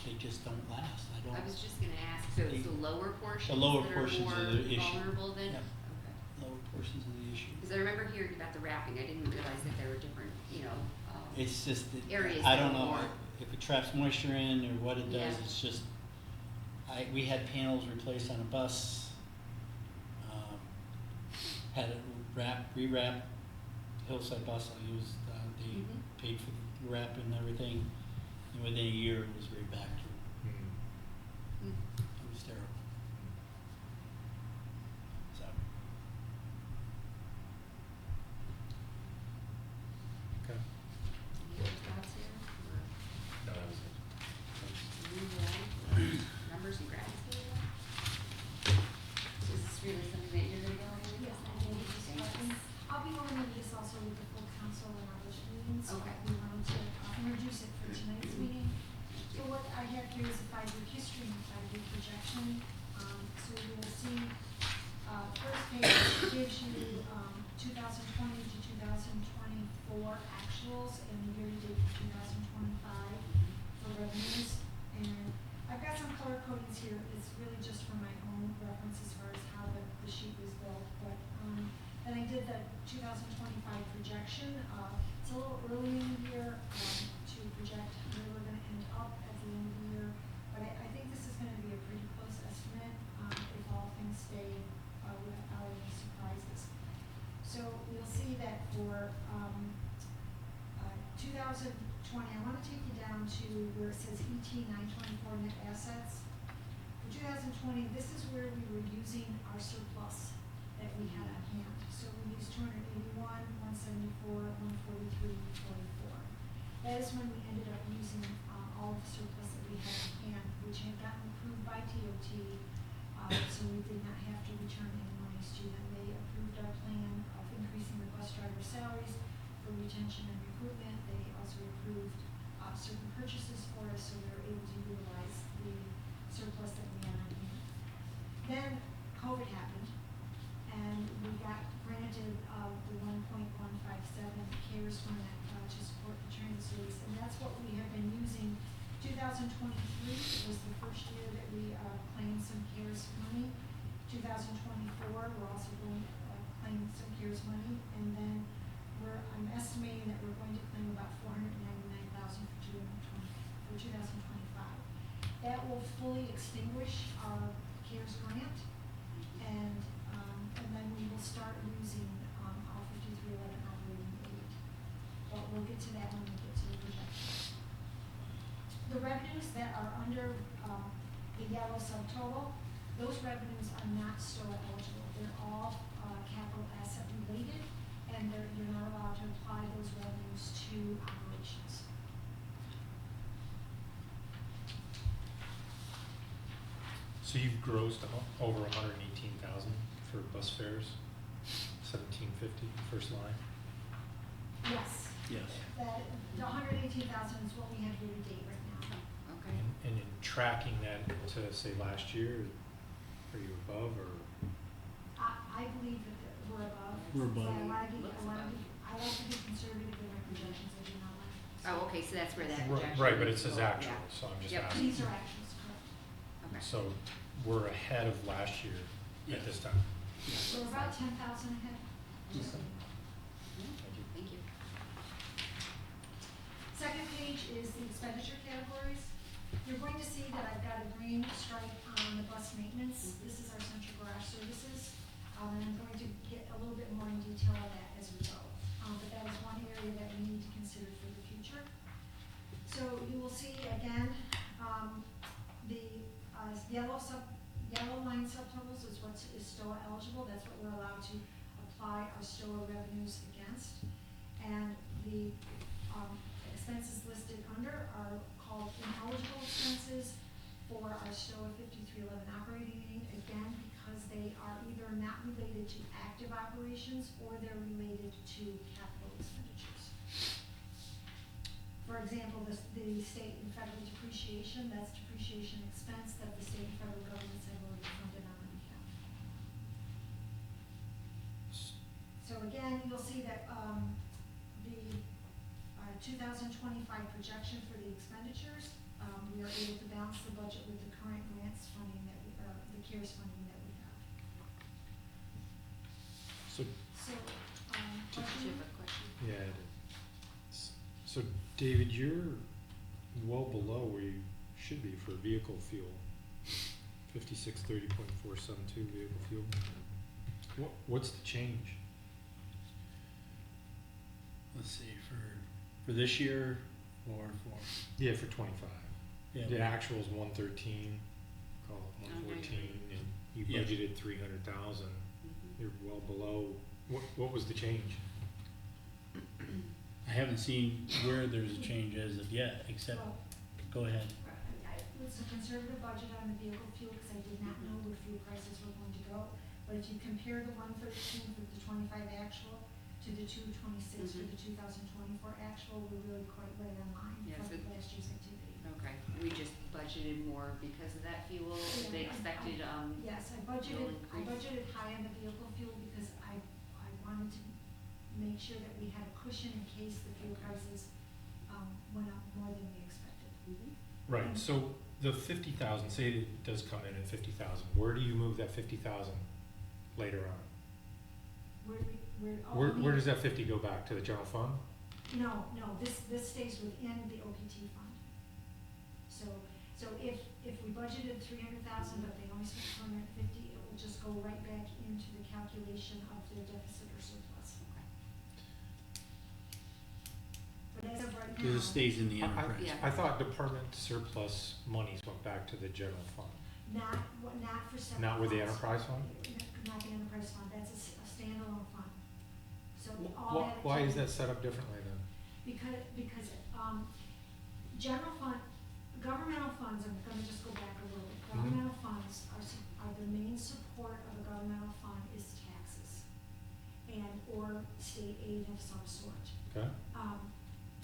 they just don't last. I was just gonna ask, so it's the lower portions lower that are portions more are the issue. vulnerable then? Yep. Okay. Lower portions of the issue. Because I remember hearing about the wrapping, I didn't realize that there were different, It's just that, Areas I that don't are know more- if it traps moisture in or what it does, Yeah. it's just, we had panels replaced on a bus, had it re-wrapped, Hillside Bus I used, they Mhm. paid for the wrap and everything, and within a year it was right back to, Mm. Mm. it was terrible. So, Okay. Any other thoughts here? Or No, that was it. move on? Numbers and grants here? So is this really something that you're gonna go into? Yes, I will be discussing. I'll be going into this also with the full council and our budget meetings. Okay. We wanted to introduce it for tonight's meeting. So what I have here is a 5-year history and a 5-year projection. So you will see, first page gives you, 2020 to 2024 actuals and the year-to-date for 2025 for revenues. And I've got some color codings here. It's really just for my own reference as far as how the sheet was built. But, then I did the 2025 projection. It's a little early in the year, to project where we're gonna end up at the end of the year. But I think this is gonna be a pretty close estimate, if all things stay, without any surprises. So you'll see that for, 2020, I wanna take you down to where it says ET 924 net assets. For 2020, this is where we were using our surplus that we had on hand. So we used 281, 174, 143, 44. That is when we ended up using all of the surplus that we had on hand, which had gotten approved by DOT, so we did not have to return any monies to them. They approved our plan of increasing the bus driver salaries for retention and recruitment. They also approved certain purchases for us, so we were able to utilize the surplus that we had on hand. Then COVID happened, and we got granted the 1.157 CARES fund to support the transit service, and that's what we have been using. 2023 was the first year that we claimed some CARES money. 2024, we're also going to claim some CARES money, and then I'm estimating that we're going to claim about $499,000 for 2025. That will fully extinguish our CARES grant, and then we will start using our 5311 operating aid. But we'll get to that when we get to the projections. The revenues that are under the yellow subtotal, those revenues are not STOA eligible. They're all capital asset related, and you're not allowed to apply those revenues to operations. So you've grossed over 118,000 for bus fares, 1750 first line. Yes. yes. The 118,000 is what we have year to date right now. Okay. And in tracking that to say last year, are you above or? I believe that we're above. We're above. I like to be conservative in my projections, I do not like. Oh, okay, so that's where that Right, projection. right, but it is. says Oh, actual, yeah. so I'm just Yep. asking. These are actuals, correct. Okay. So we're ahead of last year Yes. at this time. We're about 10,000 ahead. Yeah, Thank you. Thank you. Second page is the expenditure categories. You're going to see that I've got a green stripe on the bus maintenance. This is our central garage services. And I'm going to get a little bit more in detail on that as we go. But that is one area that we need to consider for the future. So you will see again, the yellow line subtotals is what is STOA eligible. That's what we're allowed to apply our STOA revenues against. And the expenses listed under are called ineligible expenses for our STOA 5311 operating aid, again, because they are either not related to active operations or they're related to to capital expenditures. For example, the state and federal depreciation, that's depreciation expense that the state and federal governments have already funded on our behalf. So again, you'll see that, the 2025 projection for the expenditures, we are able to balance the budget with the current grants funding that we, the CARES funding that we have. So, So, Did you have a question? yeah, it is. So David, you're well below where you should be for vehicle fuel. 5630.472 vehicle fuel. What's the change? Let's see, for this year or for, Yeah, for 25. yeah. The actual is 113, call it 114, and you Yeah. budgeted 300,000. Mhm. You're well below. What was the change? I haven't seen where there's a change as of yet, except, well, go ahead. it was a conservative budget on the vehicle fuel, because I did not know where fuel prices were going to go. But if you compare the 113 for the 25 actual to the 226 for the 2024 actual, we're really quite right on line Yeah, from so- last year's activity. Okay, we just budgeted more because of that fuel, Yeah, they expected, Yes, I no increase. budgeted high on the vehicle fuel because I wanted to make sure that we had a cushion in case the fuel prices, went up more than we expected. Mhm. Right, so the 50,000, say it does come in at 50,000, where do you move that 50,000 later on? Where does that 50 go back, to the general fund? No, this stays within the OPT fund. So if we budgeted 300,000, but they only spent 250, it will just go right back into the calculation of their deficit or surplus. But as of right now. Because it stays in the enterprise. Yeah. I thought department surplus monies went back to the general fund, Not for separate. not with the funds. enterprise fund? Not the enterprise fund, that's a standalone fund. So all Why, that. why is that set up differently then? Because, general fund, governmental funds, I'm gonna just go back a little bit. Governmental funds are the main support of a governmental fund is taxes or state aid of some sort. Okay,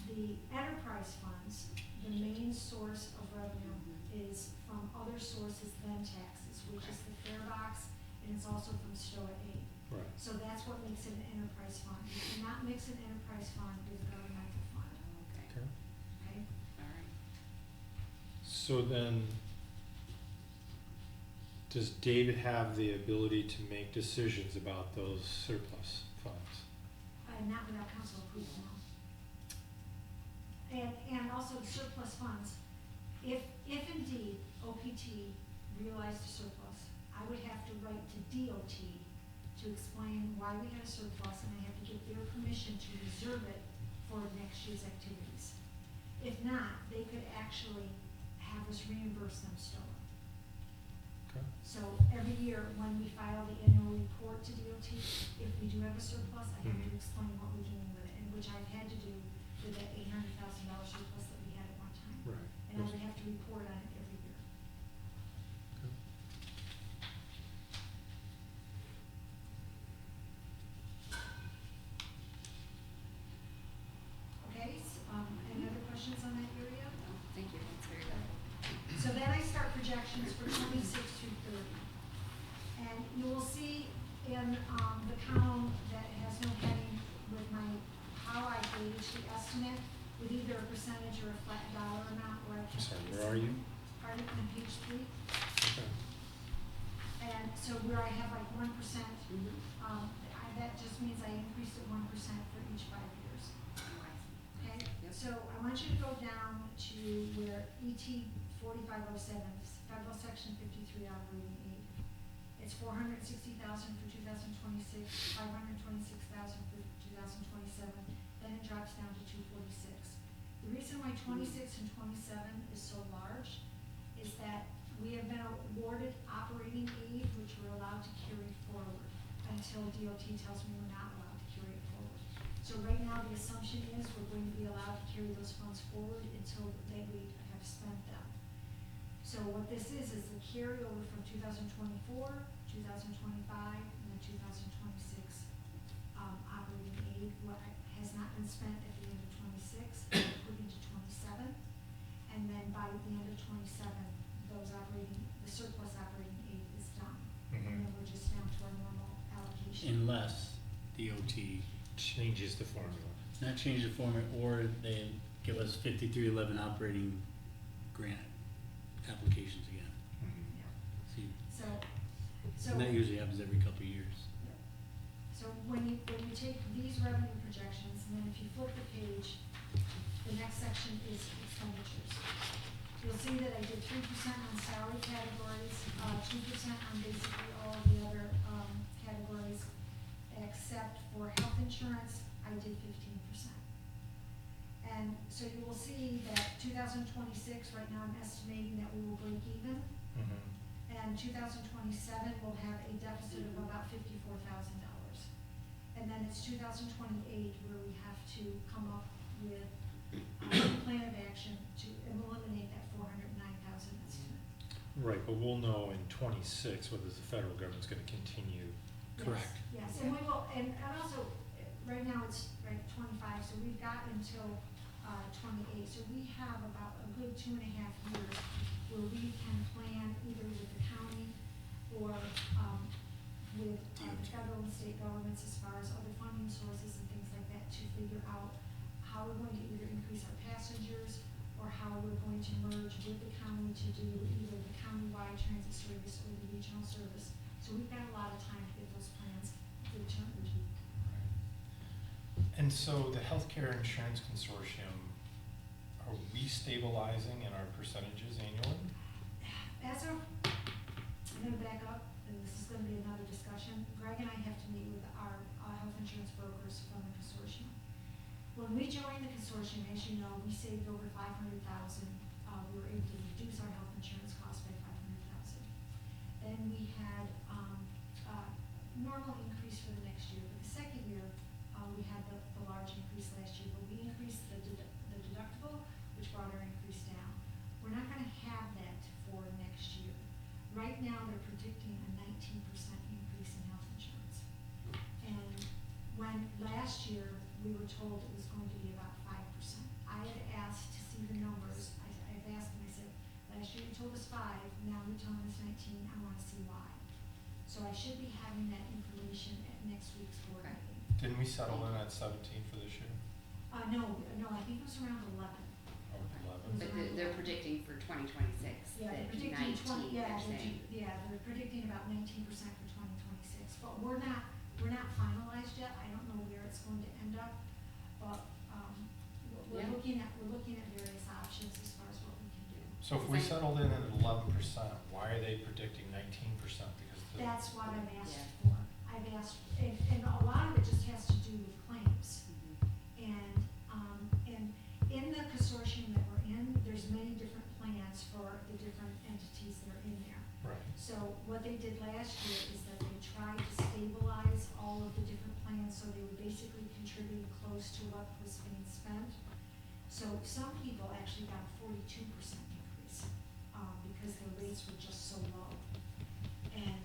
The enterprise funds, the main source of revenue is from other sources than taxes, which is the fare box, and it's also from STOA aid. right. So that's what makes it an enterprise fund. You cannot mix an enterprise fund with a governmental fund, Okay, Okay. okay? all right. So then, does David have the ability to make decisions about those surplus funds? Not without council approval, no. And also the surplus funds, if indeed OPT realized a surplus, I would have to write to DOT to explain why we had a surplus, and I have to get their permission to reserve it for next year's activities. If not, they could actually have us reimburse them still. Okay. So every year, when we file the annual report to DOT, if we do have a surplus, I have to explain what we're doing with it, and which I've had to do with that $800,000 surplus that we had at one time. Right. And I would have to report on it every year. Okay, any other questions on that area? No, thank you, that's very helpful. So then I start projections for 26 through 30. And you will see in the column that has no heading with how I gauge the estimate with either a percentage or a flat dollar amount where I I'm can. sorry, where are you? Pardon, on page 3. Okay. And so where I have like 1%, Mhm. that just means I increased it 1% for each 5 years. Okay, Yep. so I want you to go down to where ET 4507, federal section 53 operating aid. It's 460,000 for 2026, 526,000 for 2027, then it drops down to 246. The reason why 26 and 27 is so large is that we have been awarded operating aid, which we're allowed to carry forward until DOT tells me we're not allowed to carry it forward. So right now, the assumption is we're going to be allowed to carry those funds forward until we have spent them. So what this is the carryover from 2024, 2025, and then 2026 operating aid. What not been spent at the end of '26, it will put into '27. And then by the end of '27, the surplus operating aid is done. And then we're just down to our normal allocation. Unless DOT, Changes the formula. not change the format, or they give us 5311 operating grant applications again. Yeah. See, So. and that usually happens every couple of years. So when you take these revenue projections, and then if you flip the page, the next section is expenditures. You'll see that I did 3% on salary categories, 2% on basically all the other, categories, except for health insurance, I did 15%. And so you will see that 2026, right now I'm estimating that we will break even, and 2027 will have a deficit of about $54,000. And then it's 2028 where we have to come up with a plan of action to eliminate that 409,000 estimate. Right, but we'll know in '26 whether the federal government's gonna continue. Correct. Yes, and we will, and also, right now it's right 25, so we've got until 28. So we have about a good 2.5 years where we can plan either with the county or with the federal and state governments as far as other funding sources and things like that to figure out how we're going to either increase our passengers or how we're going to merge with the county to do either the countywide transit service or the regional service. So we've got a lot of time to get those plans determined. And so the healthcare insurance consortium, are we stabilizing in our percentages annually? As of, I'm gonna back up, and this is gonna be another discussion. Greg and I have to meet with our health insurance brokers from the consortium. When we joined the consortium, as you know, we saved over 500,000. We were able to reduce our health insurance costs by 500,000. Then we had normal increase for the next year. But the second year, we had the large increase last year, but we increased the deductible, which brought our increase down. We're not gonna have that for next year. Right now, they're predicting a 19% increase in health insurance. And when last year, we were told it was going to be about 5%. I had asked to see the numbers. I've asked them, I said, last year you told us 5, now you're telling us 19, I wanna see why. So I should be having that information at next week's board meeting. Didn't we settle in at 17 for this year? No, I think it was around 11. Oh, 11? But they're predicting for 2026 Yeah, they're that predicting 19, they're saying. they're predicting about 19% for 2026, but we're not finalized yet. I don't know where it's going to end up, but, we're Yeah. looking at various options as far as what we can do. So if we settled in at 11%, why are they predicting 19%? Because That's what I've asked Yeah. for. I've asked, and a lot of it just has to do with claims. And in the consortium that we're in, there's many different plans for the different entities that are in there. Right. So what they did last year is that they tried to stabilize all of the different plans, so they were basically contributing close to what was being spent. So some people actually got a 42% increase, because their rates were just so low. And,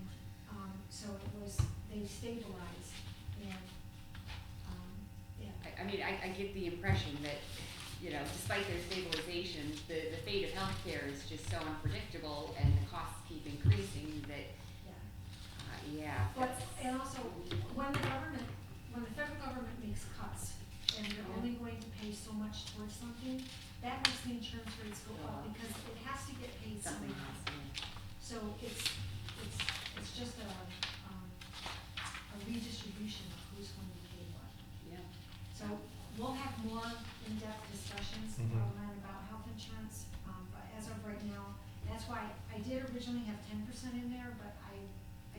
so it was, they stabilized, and, yeah. I mean, I get the impression that, despite their stabilization, the fate of healthcare is just so unpredictable and the costs keep increasing that, Yeah. But, that's- and also, when the federal government makes cuts, and they're only going to pay so much towards something, that makes the insurance rates go up, because it has to get paid something somehow. has to. So it's just a redistribution of who's going to pay what. Yeah. So we'll have more in-depth discussions about health insurance, but as of right now, that's why I did originally have 10% in there, but I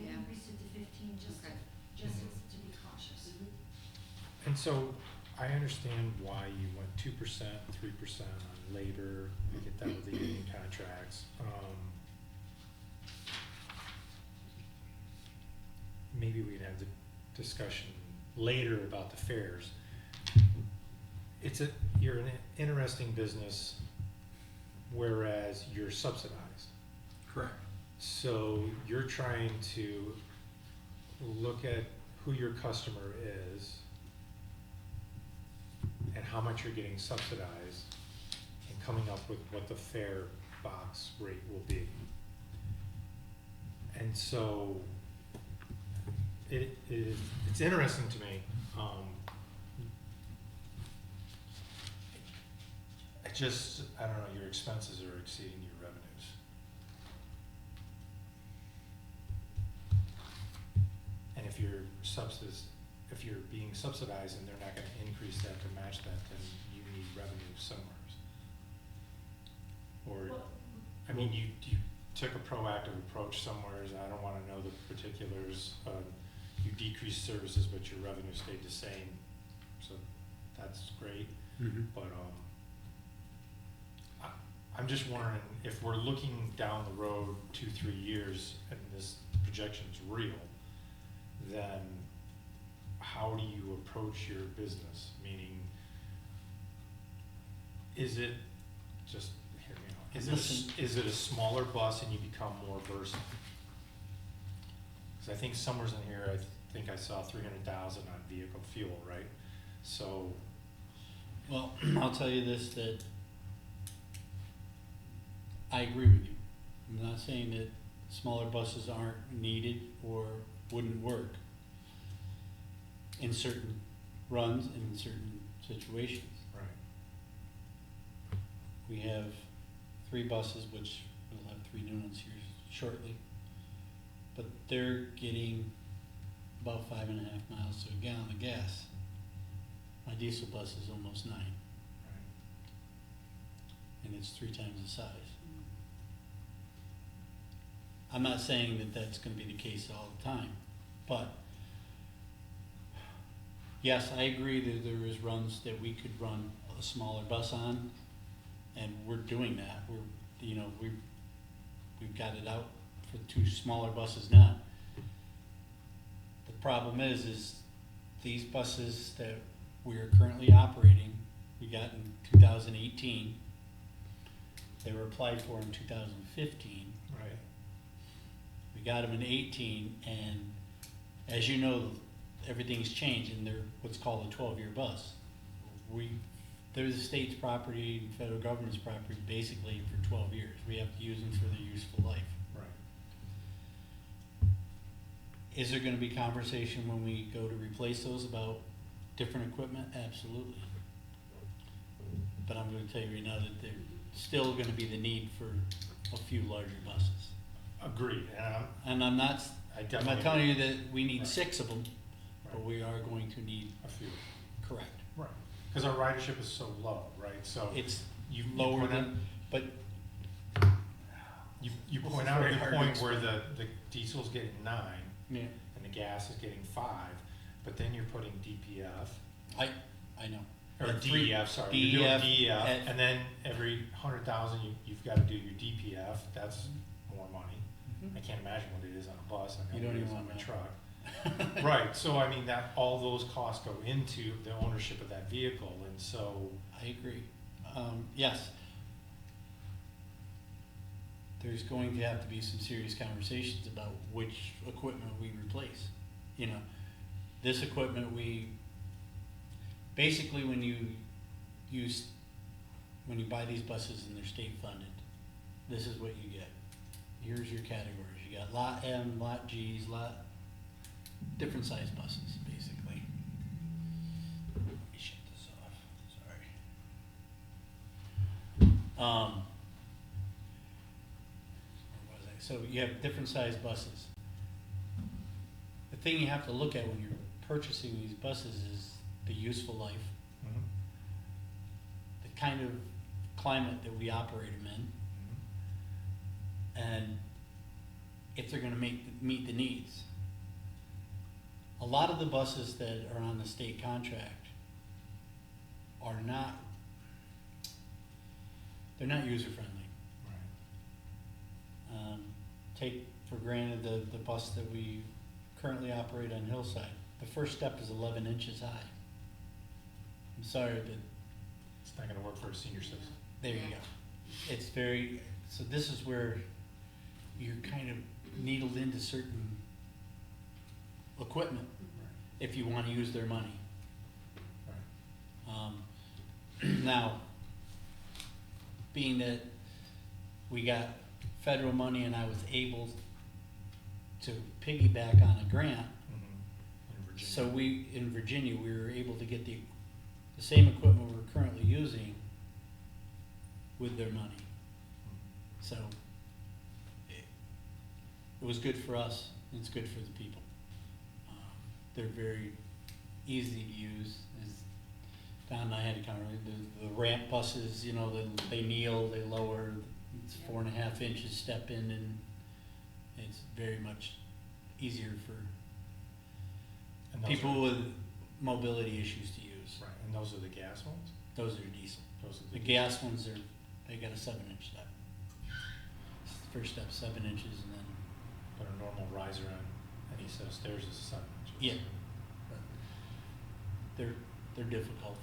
Yeah. increased it to 15 just Okay. to be cautious. And so I understand why you went 2%, 3% on labor, I get that with the union contracts. Maybe we can have the discussion later about the fares. You're an interesting business, whereas you're subsidized. Correct. So you're trying to look at who your customer is how much you're getting subsidized and coming up with what the fare box rate will be. And so it's interesting to me. I don't know, your expenses are exceeding your revenues. And if you're being subsidized and they're not gonna increase that to match that, then you need revenue somewhere. Or, Well, I mean, you took a proactive approach somewhere, I don't wanna know the particulars, you decreased services, but your revenue stayed the same, so that's great, but, I'm just wondering, if we're looking down the road 2-3 years and this projection's real, then how do you approach your business? Meaning, is it, just hear me out, is it a smaller bus and you become more versatile? Cause I think somewhere's in here, I think I saw 300,000 on vehicle fuel, right? So, Well, I'll tell you this, that I agree with you. I'm not saying that smaller buses aren't needed or wouldn't work in certain runs and in certain situations. right, We have 3 buses, which we'll have 3 new ones here shortly, but they're getting about 5.5 miles to a gallon of gas. My diesel bus is almost 9, right. and it's 3 times the size. I'm not saying that that's gonna be the case all the time, but yes, I agree that there is runs that we could run a smaller bus on, and we're doing that. We've got it out for 2 smaller buses now. The problem is these buses that we are currently operating, we got in 2018. They were applied for in 2015. Right. We got them in 18, and as you know, everything's changed, and they're what's called a 12-year bus. They're the state's property and federal government's property basically for 12 years. We have to use them for their useful life. Right. Is there gonna be conversation when we go to replace those about different equipment? Absolutely. But I'm gonna tell you right now that there's still gonna be the need for a few larger buses. Agreed, And I'm not definitely telling you that we need Right. 6 of them, but Right. we are going to need, a few. correct. Right. Because our ridership is so low, right? So It's you lower point out- than, but You This point is out very a hard good to point where the diesel's getting 9 yeah, and the gas is getting 5, but then you're putting DPF, I know. or At three- DEF, sorry, you're doing DEF, at- and then every 100,000 you've got to do your DPF, that's more money. I can't imagine what it is on a bus, I You know don't it even is on want my that. truck. Right, so I mean, all those costs go into the ownership of that vehicle, and so, I agree. Yes. There's going to have to be some serious conversations about which equipment we replace. You know, this equipment basically when you buy these buses and they're state funded, this is what you get. Here's your categories. You got lot M, lot G's, different size buses, basically. Let me shut this off, sorry. Where was I? So you have different size buses. The thing you have to look at when you're purchasing these buses is the useful life, the kind of climate that we operate them in, and if they're gonna meet the needs. A lot of the buses that are on the state contract are not, they're not user-friendly. right. Take for granted the bus that we currently operate on Hillside. The first step is 11 inches high. I'm sorry, but It's not gonna work for a senior citizen. there you go. It's so this is where you're kind of needled into certain equipment if you want to use their money. Right. Now, being that we got federal money and I was able to piggyback on a grant, In Virginia. so in Virginia, we were able to get the same equipment we're currently using with their money. So it was good for us, and it's good for the people. They're very easy to use. As Don and I had a conversation, the ramp buses, you know, they kneel, they lower, it's 4.5 inches step in, and it's very much easier for And those people are- with mobility issues to use. Right, and those are the gas ones? Those are diesel. Those are The gas ones they got a 7-inch step. First step 7 inches, and then, But a normal riser on any set of stairs is 7 inches. yeah. But they're difficult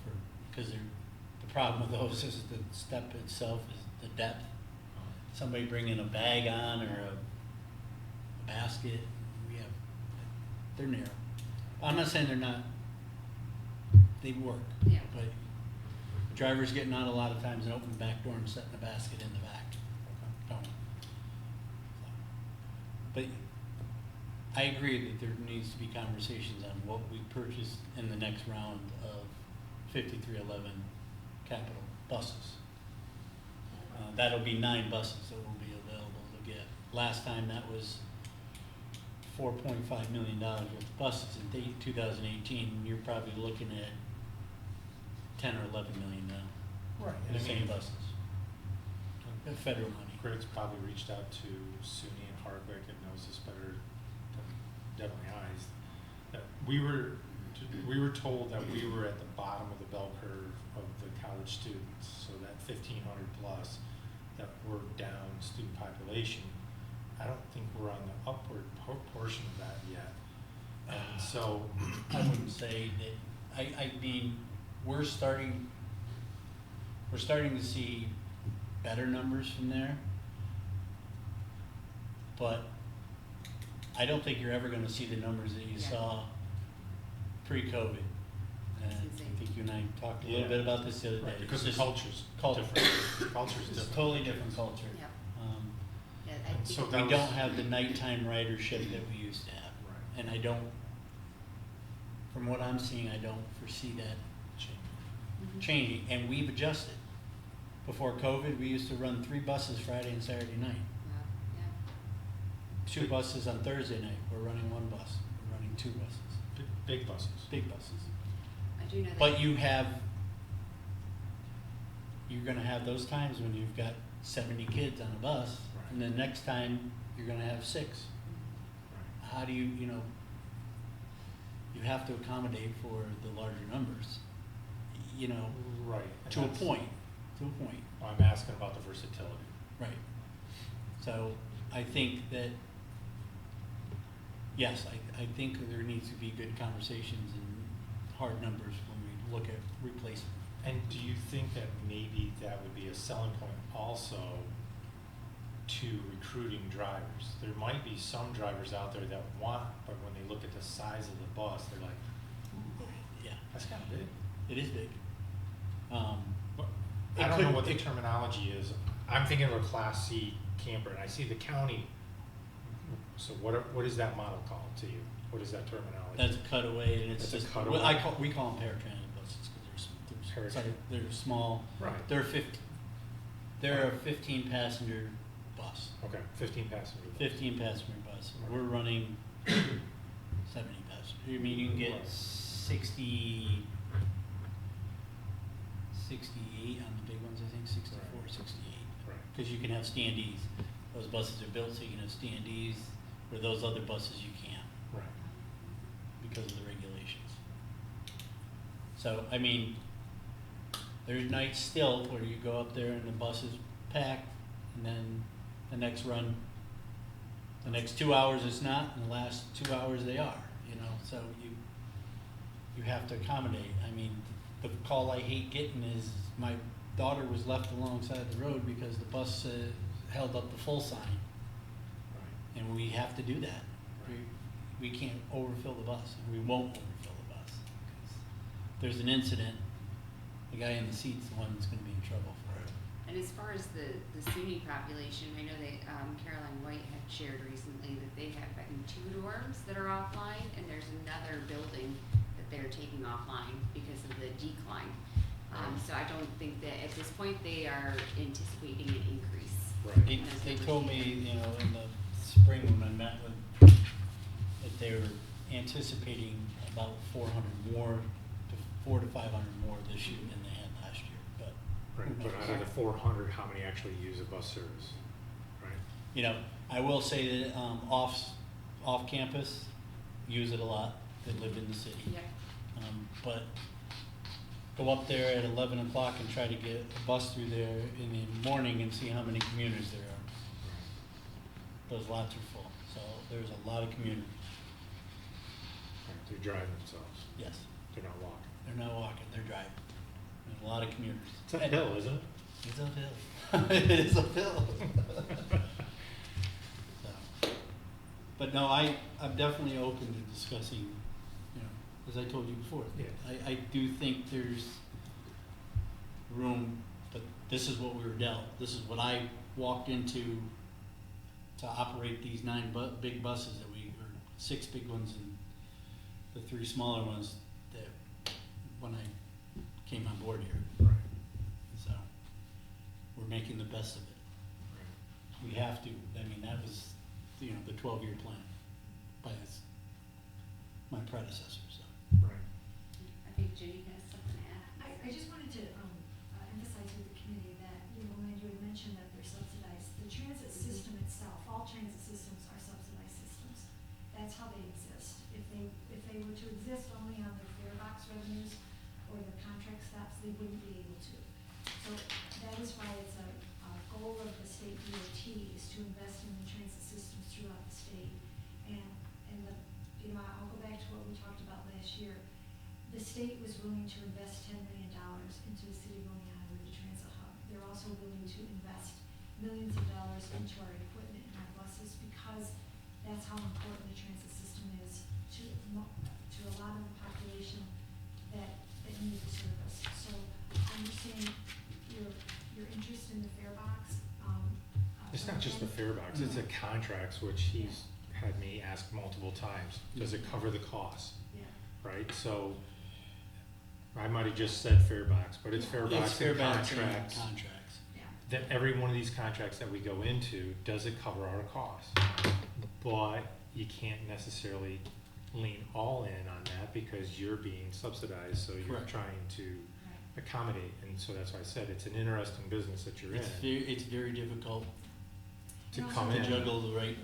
because the problem with those is the step itself is the depth. Somebody bringing a bag on or a basket, they're narrow. I'm not saying they're not, they work. Yeah. But drivers getting out a lot of times and open the back door and setting the basket in the back. Don't. But I agree that there needs to be conversations on what we purchase in the next round of 5311 capital buses. That'll be 9 buses that will be available to get. Last time that was $4.5 million worth of buses in 2018. You're probably looking at 10 or 11 million now. Right, The and I same mean, buses, the federal money. Greg's probably reached out to SUNY and Hardwick and knows this better than definitely I. That we were told that we were at the bottom of the bell curve of the college students, so that 1,500 plus that we're down student population. I don't think we're on the upward portion of that yet. And so, I wouldn't say that, I mean, we're starting to see better numbers from there. But I don't think you're ever gonna see the numbers that you Yeah. saw pre-COVID. And I insane. think you and I talked a little Yeah. bit about this the other day. right, because the It's just culture's culture. different. Culture's It's different. a totally different culture. Yep. Um, Yeah, And I so think, that We was- don't have the nighttime ridership that we used to have. Right. And I don't, from what I'm seeing, I don't foresee that Change. Mhm. changing, and we've adjusted. Before COVID, we used to run 3 buses Friday and Saturday night. Wow, yeah. 2 buses on Thursday night, we're running 1 bus, we're running 2 buses, Big buses. big buses. I do know that. But you're gonna have those times when you've got 70 kids on a bus, Right. and then next time, you're gonna have 6. Right. How do you have to accommodate for the larger numbers, Right. and to a that's- point, I'm asking about the versatility. right? So, I think that, yes, I think there needs to be good conversations and hard numbers when we look at replacement. And do you think that maybe that would be a selling point also to recruiting drivers? There might be some drivers out there that want, but when they look at the size of the bus, they're like, ooh, Yeah, that's kind of big. it is big. But It I don't know could- what the it- terminology is. I'm thinking of a Class C camper, and I see the county. So what is that model called to you? What is that terminology? That's a cutaway, and it's That's a just, cutaway? we call them paratransit buses, because Paratransit. they're small. Right. They're a 15-passenger bus, Okay, 15 passenger. bus. 15-passenger bus. Right. We're running 70 passengers. I mean, you can get Right. 68 on the big ones, I think, 64, Right. 68. Right. Because you can have standees. Those buses are built so you can have standees, where those other buses you can't, Right. because of the regulations. So, I mean, there's nights still where you go up there and the bus is packed, and then the next run, the next 2 hours it's not, and the last 2 hours they are, so you have to accommodate. I mean, the call I hate getting is my daughter was left alongside the road because the bus held up the full sign. Right. And we have to do that. We can't overfill the bus, and we won't overfill the bus. There's an incident the guy in the seat's the one that's gonna be in trouble for it. And as far as the SUNY population, I know that Caroline White had shared recently that they have, I think, 2 dorms that are offline, and there's another building that they're taking offline because of the decline. So I don't think that at this point they are anticipating an increase. Right. They told me, you know, in the spring when I met with, that they were anticipating about 400 more, to 400 to 500 more this year than they had last year, but. Right, who but knows? out of the 400, how many actually use a bus service, right? You know, I will say that, off campus, use it a lot, that live in the city. Yep. But go up there at 11 o'clock and try to get a bus through there in the morning and see how many commuters there are. Those lots are full, so there's a lot of commuters, Right, they're driving themselves, yes. they're not walking. They're not walking, they're driving. There's a lot of commuters. It's a hill, isn't it? It's uphill. It is uphill. So, but no, I'm definitely open to discussing, you know, as I told you before. Yes. I do think there's room, but this is what we were dealt. This is what I walked into to operate these 9 big buses that or 6 big ones and the 3 smaller ones that when I came on board here. Right, So we're making the best of it. right. We have to. I mean, that was, you know, the 12-year plan by my predecessor, so. Right. I think Jenny has something to add. I just wanted to emphasize with the committee that, you know, when you had mentioned that they're subsidized, the transit system itself, all transit systems are subsidized systems. That's how they exist. If they were to exist only on their fare box revenues or their contract stops, they wouldn't be able to. So that is why it's a goal of the state DOT is to invest in the transit systems throughout the state. And the, you know, I'll go back to what we talked about last year. The state was willing to invest $10 million into the city of Oneonta with the transit hub. They're also willing to invest millions of dollars into our equipment and our buses because that's how important the transit system is to a lot of the population that needs service. So I understand your interest in the fare box. It's not just the fare box, it's the contracts, which he's had me ask multiple times. Does it cover the cost, Yeah. right? So I might have just said fare box, but it's fare It's box fair and balance and contracts. contracts. Yeah. That every one of these contracts that we go into, does it cover our costs? But you can't necessarily lean all in on that because you're being subsidized, so you're Correct. trying to Right. accommodate. And so that's why I said it's an interesting business that you're in It's very difficult to And come also to in. juggle the right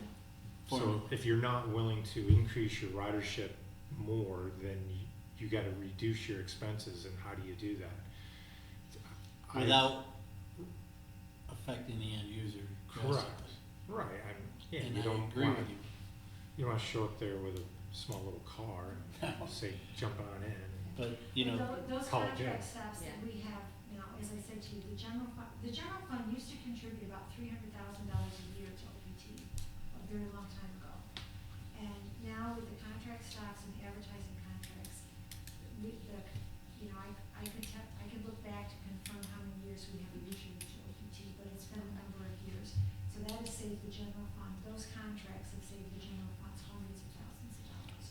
formula. So if you're not willing to increase your ridership more, then you gotta reduce your expenses, and how do you do that? Without affecting the end user Correct. drastically. Right, yeah, And you I don't agree wanna, with you. you don't wanna show up there with a small little car and No. say, jump on in. But, you know, Those call it contract good. stops that Yeah. we have now, as I said to you, the general fund used to contribute about $300,000 a year to OPT a very long time ago. And now with the contract stops and the advertising contracts, I could look back to confirm how many years we have contributed to OPT, but it's been a number of years. So that has saved the general fund. Those contracts have saved the general funds hundreds of thousands of dollars.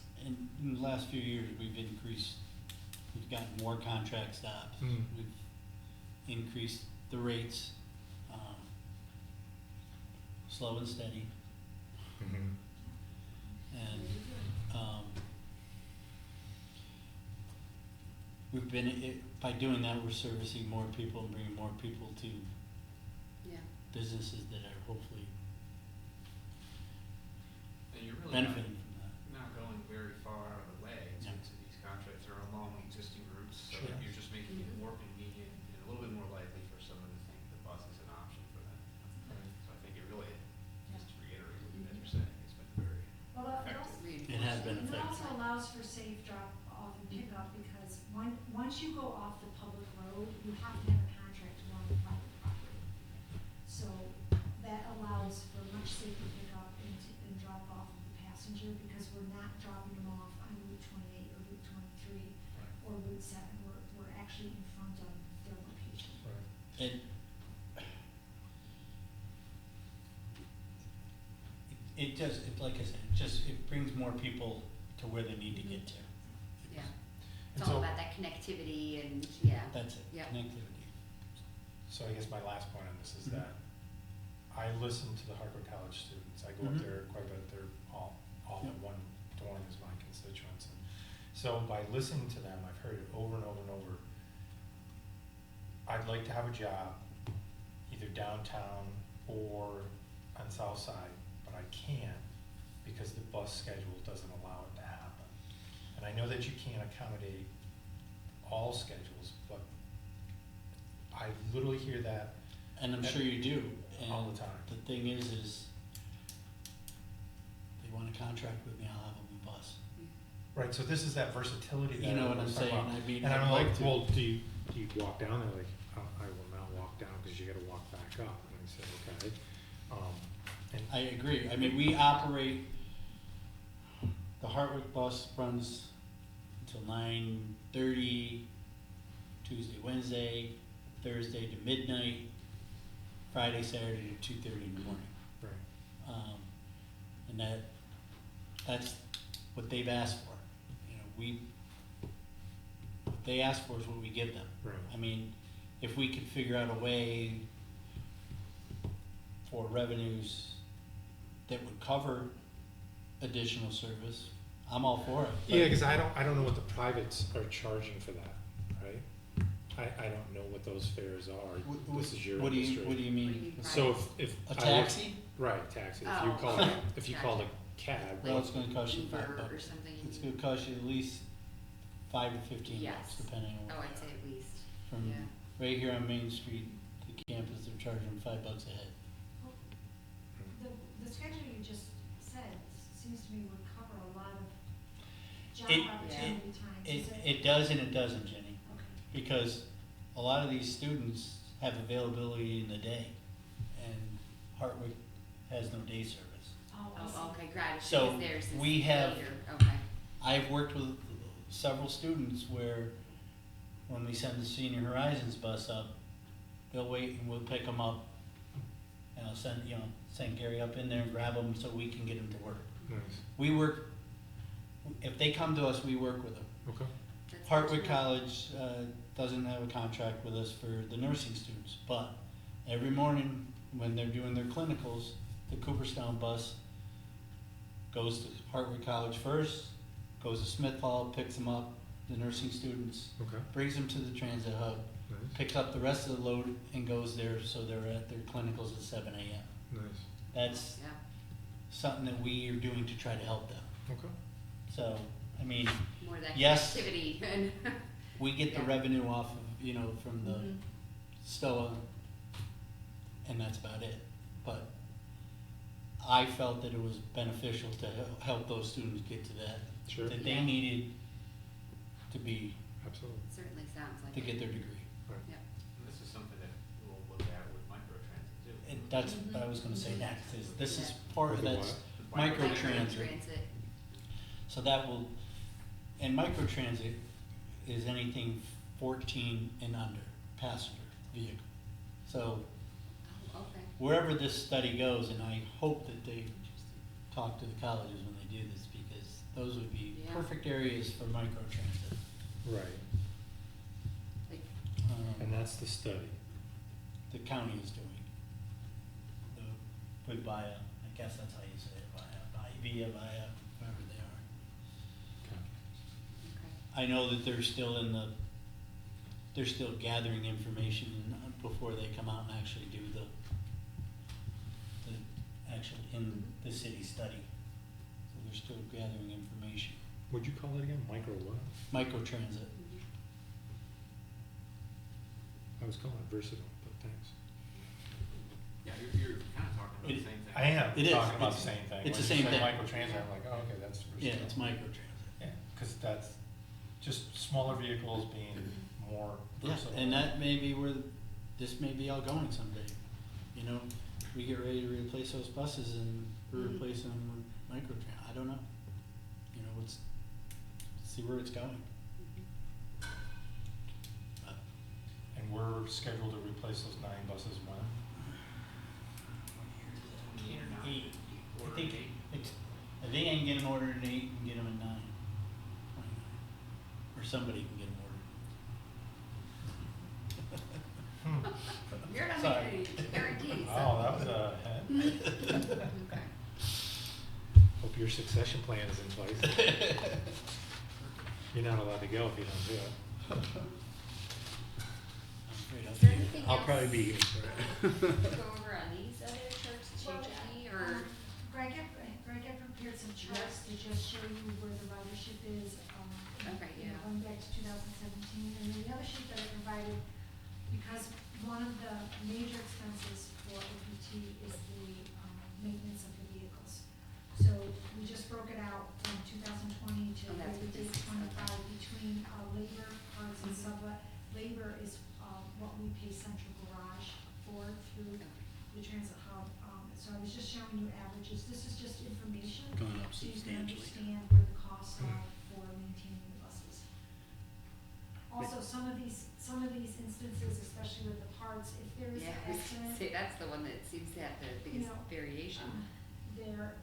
in the last few years, we've gotten more contract stops. Mm. We've increased the rates, slow and steady. Mhm. And, Very good. we've been, by doing that, we're servicing more people and bringing more people to Yeah. businesses that are hopefully And you're really benefiting from that. not going very far out of the way No. to these contracts are along existing routes, so Sure. you're just making it Mhm. more convenient and a little bit more likely for someone to think the bus is an option for them. So I think it really, just to reiterate what you guys are saying, it's been very Well, it effective. also, It has been and it effective. also allows for safe drop off and pickup because once you go off the public road, you have to have a contract along the private property. So that allows for much safer pickup and drop off of the passenger It just, like I said, it brings more people to where they need to get to. Yeah, And it's all so- about that connectivity and, yeah. That's it, Yep. connectivity. So I guess my last point on this is Mhm. that I listen to the Hartford College students. I go Mhm. up there quite a bit. They're all Yep. in one dorm as my constituents. And so by listening to them, I've heard it over and over and over. I'd like to have a job either downtown or on South Side, but I can't because the bus schedule doesn't allow it to happen. And I know that you can't accommodate all schedules, but I literally hear that And I'm sure you do. And all the time. the thing is they want a contract with me, I'll have them on bus. Right, so this is that versatility that You know I what I'm was talking saying? about. I mean, And I'd I'm like like, to. well, do you walk down there? Like, I will not walk down because you gotta walk back up. And I said, okay. And I agree. I mean, we operate, the Hartwick bus runs until 9:30, Tuesday, Wednesday, Thursday to midnight, Friday, Saturday to 2:30 in the morning. right, And that's what they've asked for. You know, what they ask for is what we give them. right. I mean, if we could figure out a way for revenues that would cover additional service, I'm all for it. But- Yeah, because I don't know what the privates are charging for that, right? I don't know what those fares are. This is your What do industry. you What do you mean? mean? So if A I look- taxi? Right, taxi. If Oh, you call okay. it, if you called a cab, Well, it's gonna cost you Uber $5 or bucks. something. It's gonna cost you at least $5 to $15 Yes. bucks, depending on Oh, where I'd say you at least, are. From yeah. right here on Main Street, the campus, they're charging $5 a head. The schedule you just said seems to me would cover a lot of job It- opportunity times. Is It does and it doesn't, Jenny, Okay. because a lot of these students have availability in the day, and Hartwick has no day service. Oh, I see. Oh, okay, graduate So, is there since we have- later, okay. I've worked with several students where when we send the Senior Horizons bus up, they'll wait and we'll pick them up. And I'll send Gary up in there and grab them so we can get them to work. nice, We work, if they come to us, we work with them. okay, That's good Hartwick to know. College doesn't have a contract with us for the nursing students, but every morning when they're doing their clinicals, the Cooperstown bus goes to Hartwick College first, goes to Smith Hall, picks them up, the nursing students, okay, brings them to the transit hub, nice, picks up the rest of the load and goes there, so they're at their clinicals at 7 a.m. nice, That's Yeah, something that we are doing to try to help them. okay. So, I mean, more of that Yes. connectivity and. we get the Yeah. revenue off of, from the Mhm. STOA, and that's about it. But I felt that it was beneficial to help those students get to that, Sure, that they Yeah. needed to be, absolutely, Certainly sounds like to it. get their degree. Yep. And this is something that we'll look at with microtransit too. And that's what I was gonna say next, is this is Yeah. part of, With the that's what? microtransit. Microtransit. So that will, and microtransit is anything 14 and under, passenger vehicle. So Oh, okay. wherever this study goes, and I hope that they talk to the colleges when they do this, because those would be Yeah. perfect areas for microtransit. right, Like, and that's the study, The county is doing. With VIA, I guess that's how you say it, VIA, whatever they are. okay, okay. I know that they're still they're still gathering information before they come out and actually do the actual in the city study. So they're still gathering information. what'd you call it again, micro what? Microtransit. I was calling it versatile, but thanks. Yeah, you're kind of talking about the It- same thing. I am It is. talking about the It's- same thing. it's When the you same say thing. Microtransit, I'm like, oh, okay, that's versatile. Yeah, it's microtransit. Yeah, because that's just smaller vehicles being more Yeah, versatile. and that may be where this may be all going someday. You know, we get ready to replace those buses and we're Mhm. replacing them with microtran. I don't know. You know, let's see where it's going. Mhm. But And we're we're scheduled to replace those 9 buses when? 8 or 9. 8. Or I think 8. it's, I think I can get them ordered at 8 and get them at 9. Or somebody can get them ordered. You're not Sorry. making any guarantees. Oh, that was a hint. Okay. Hope your succession plan is in place. You're not allowed to go if you don't do it. I'm afraid Is there anything I'll else? probably be here for it. Go over on these other charts to Well, Jenny, or? Greg had prepared some charts to just show you where the ridership is, Okay, you know, yeah. going back to 2017. And then the other sheet that I provided, because one of the major expenses for OPT is the maintenance of the vehicles. So we just broke it out from 2020 to Oh, that's what this is, 25 between labor, parts, and sublet. Labor is what we pay Central Garage for through the transit hub. So I was just showing you averages. This is just information. Gone up So you can substantially. understand where the costs are for maintaining the buses. Also, some of these instances, especially with the parts, if there is Yeah, an I was gonna accident, say, that's the one that seems to have the biggest know, variation. there,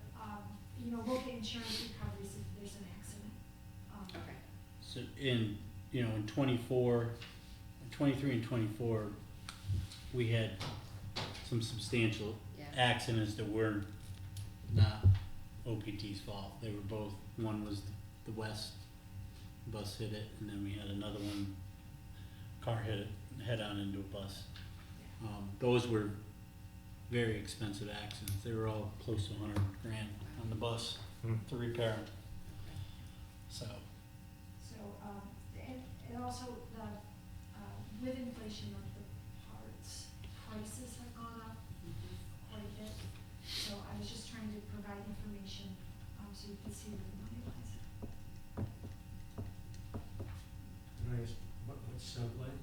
we'll get insurance recoveries if there's an accident. Okay. So in, in 23 and 24, we had some substantial Yeah. accidents that were not OPT's fault. They were both, one was the west bus hit it, and then we had another one, car hit it head-on into a bus. Those were very expensive accidents. They were all close to $100,000 on the bus to repair them. So, So, and also with inflation of the parts, prices have gone up quite a bit. So I was just trying to provide information, so you can see where the money lies. Nice. What's sublet?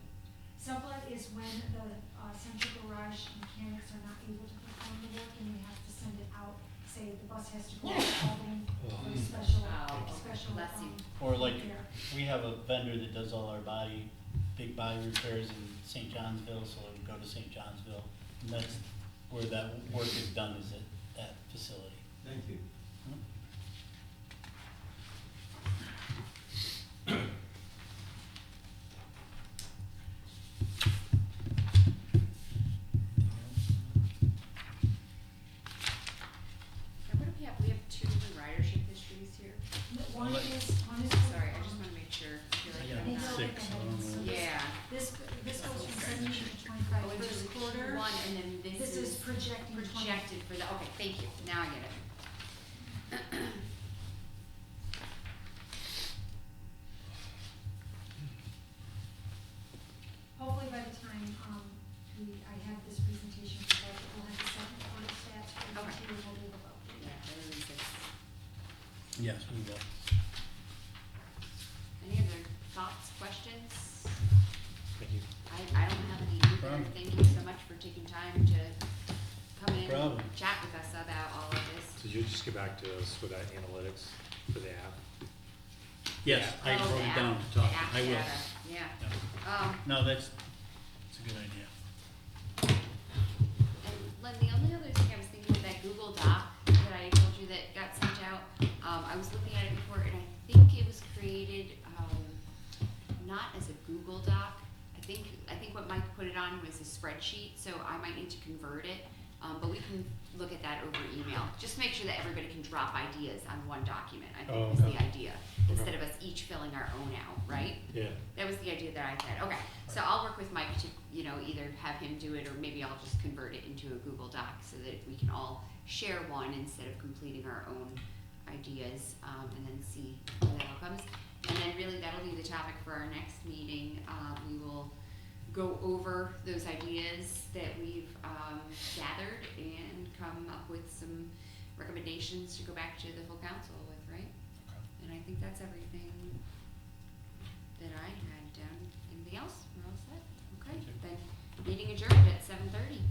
Sublet is when the central garage mechanics are not able to perform the work and they have to send it out. Say the bus has to go to Albany for a special, Oh, special, bless you. or like, repair. we have a vendor that does all our big body repairs in St. Johnsville, so we go to St. Johnsville. And that's where that work is done, is at that facility. Thank you. And what do we have? We have 2 ridership histories here. One Like- is, Sorry, I just wanna make sure. I feel like Yeah, I'm Maybe I'll not- look 6, ahead. I don't So know. this- Yeah. This goes from 17 to 25 Oh, into first quarter. Q1, and then This is projecting 20. projected for the, okay, thank you, now I get it. Hopefully by the time, I have this presentation for budget, we'll have the second quarter stats for the Okay. two, and we'll be able to update Yeah, that. there is this. Yes, we will. Any other thoughts, questions? Thank you. I don't have any either. Problem. Thank you so much for taking time to come in Problem. and chat with us about all of this. So you just get back to us with that analytics for the app? Yes, I Oh, wrote the it down app- to talk, the app I will. data, Yeah. Yeah. No, that's a good idea. And Len, the only other thing I was thinking of that Google Doc that I told you that got sent out, I was looking at it before and I think it was created, not as a Google Doc. I think what Mike put it on was a spreadsheet, so I might need to convert it. But we can look at that over email. Just make sure that everybody can drop ideas on one document, I Oh, think was the okay. idea. Instead of us each filling our own out, right? Yeah. That was the idea that I had. Okay, so I'll work with Mike to, either have him do it or maybe I'll just convert it into a Google Doc so that we can all share one instead of completing our own ideas, and then see where that all comes. And then really that'll be the topic for our next meeting. We will go over those ideas that we've gathered and come up with some recommendations to go back to the full council with, right? And I think that's everything that I had done. Anything else? We're all set? Okay, Thank you. then meeting adjourned at 7:30.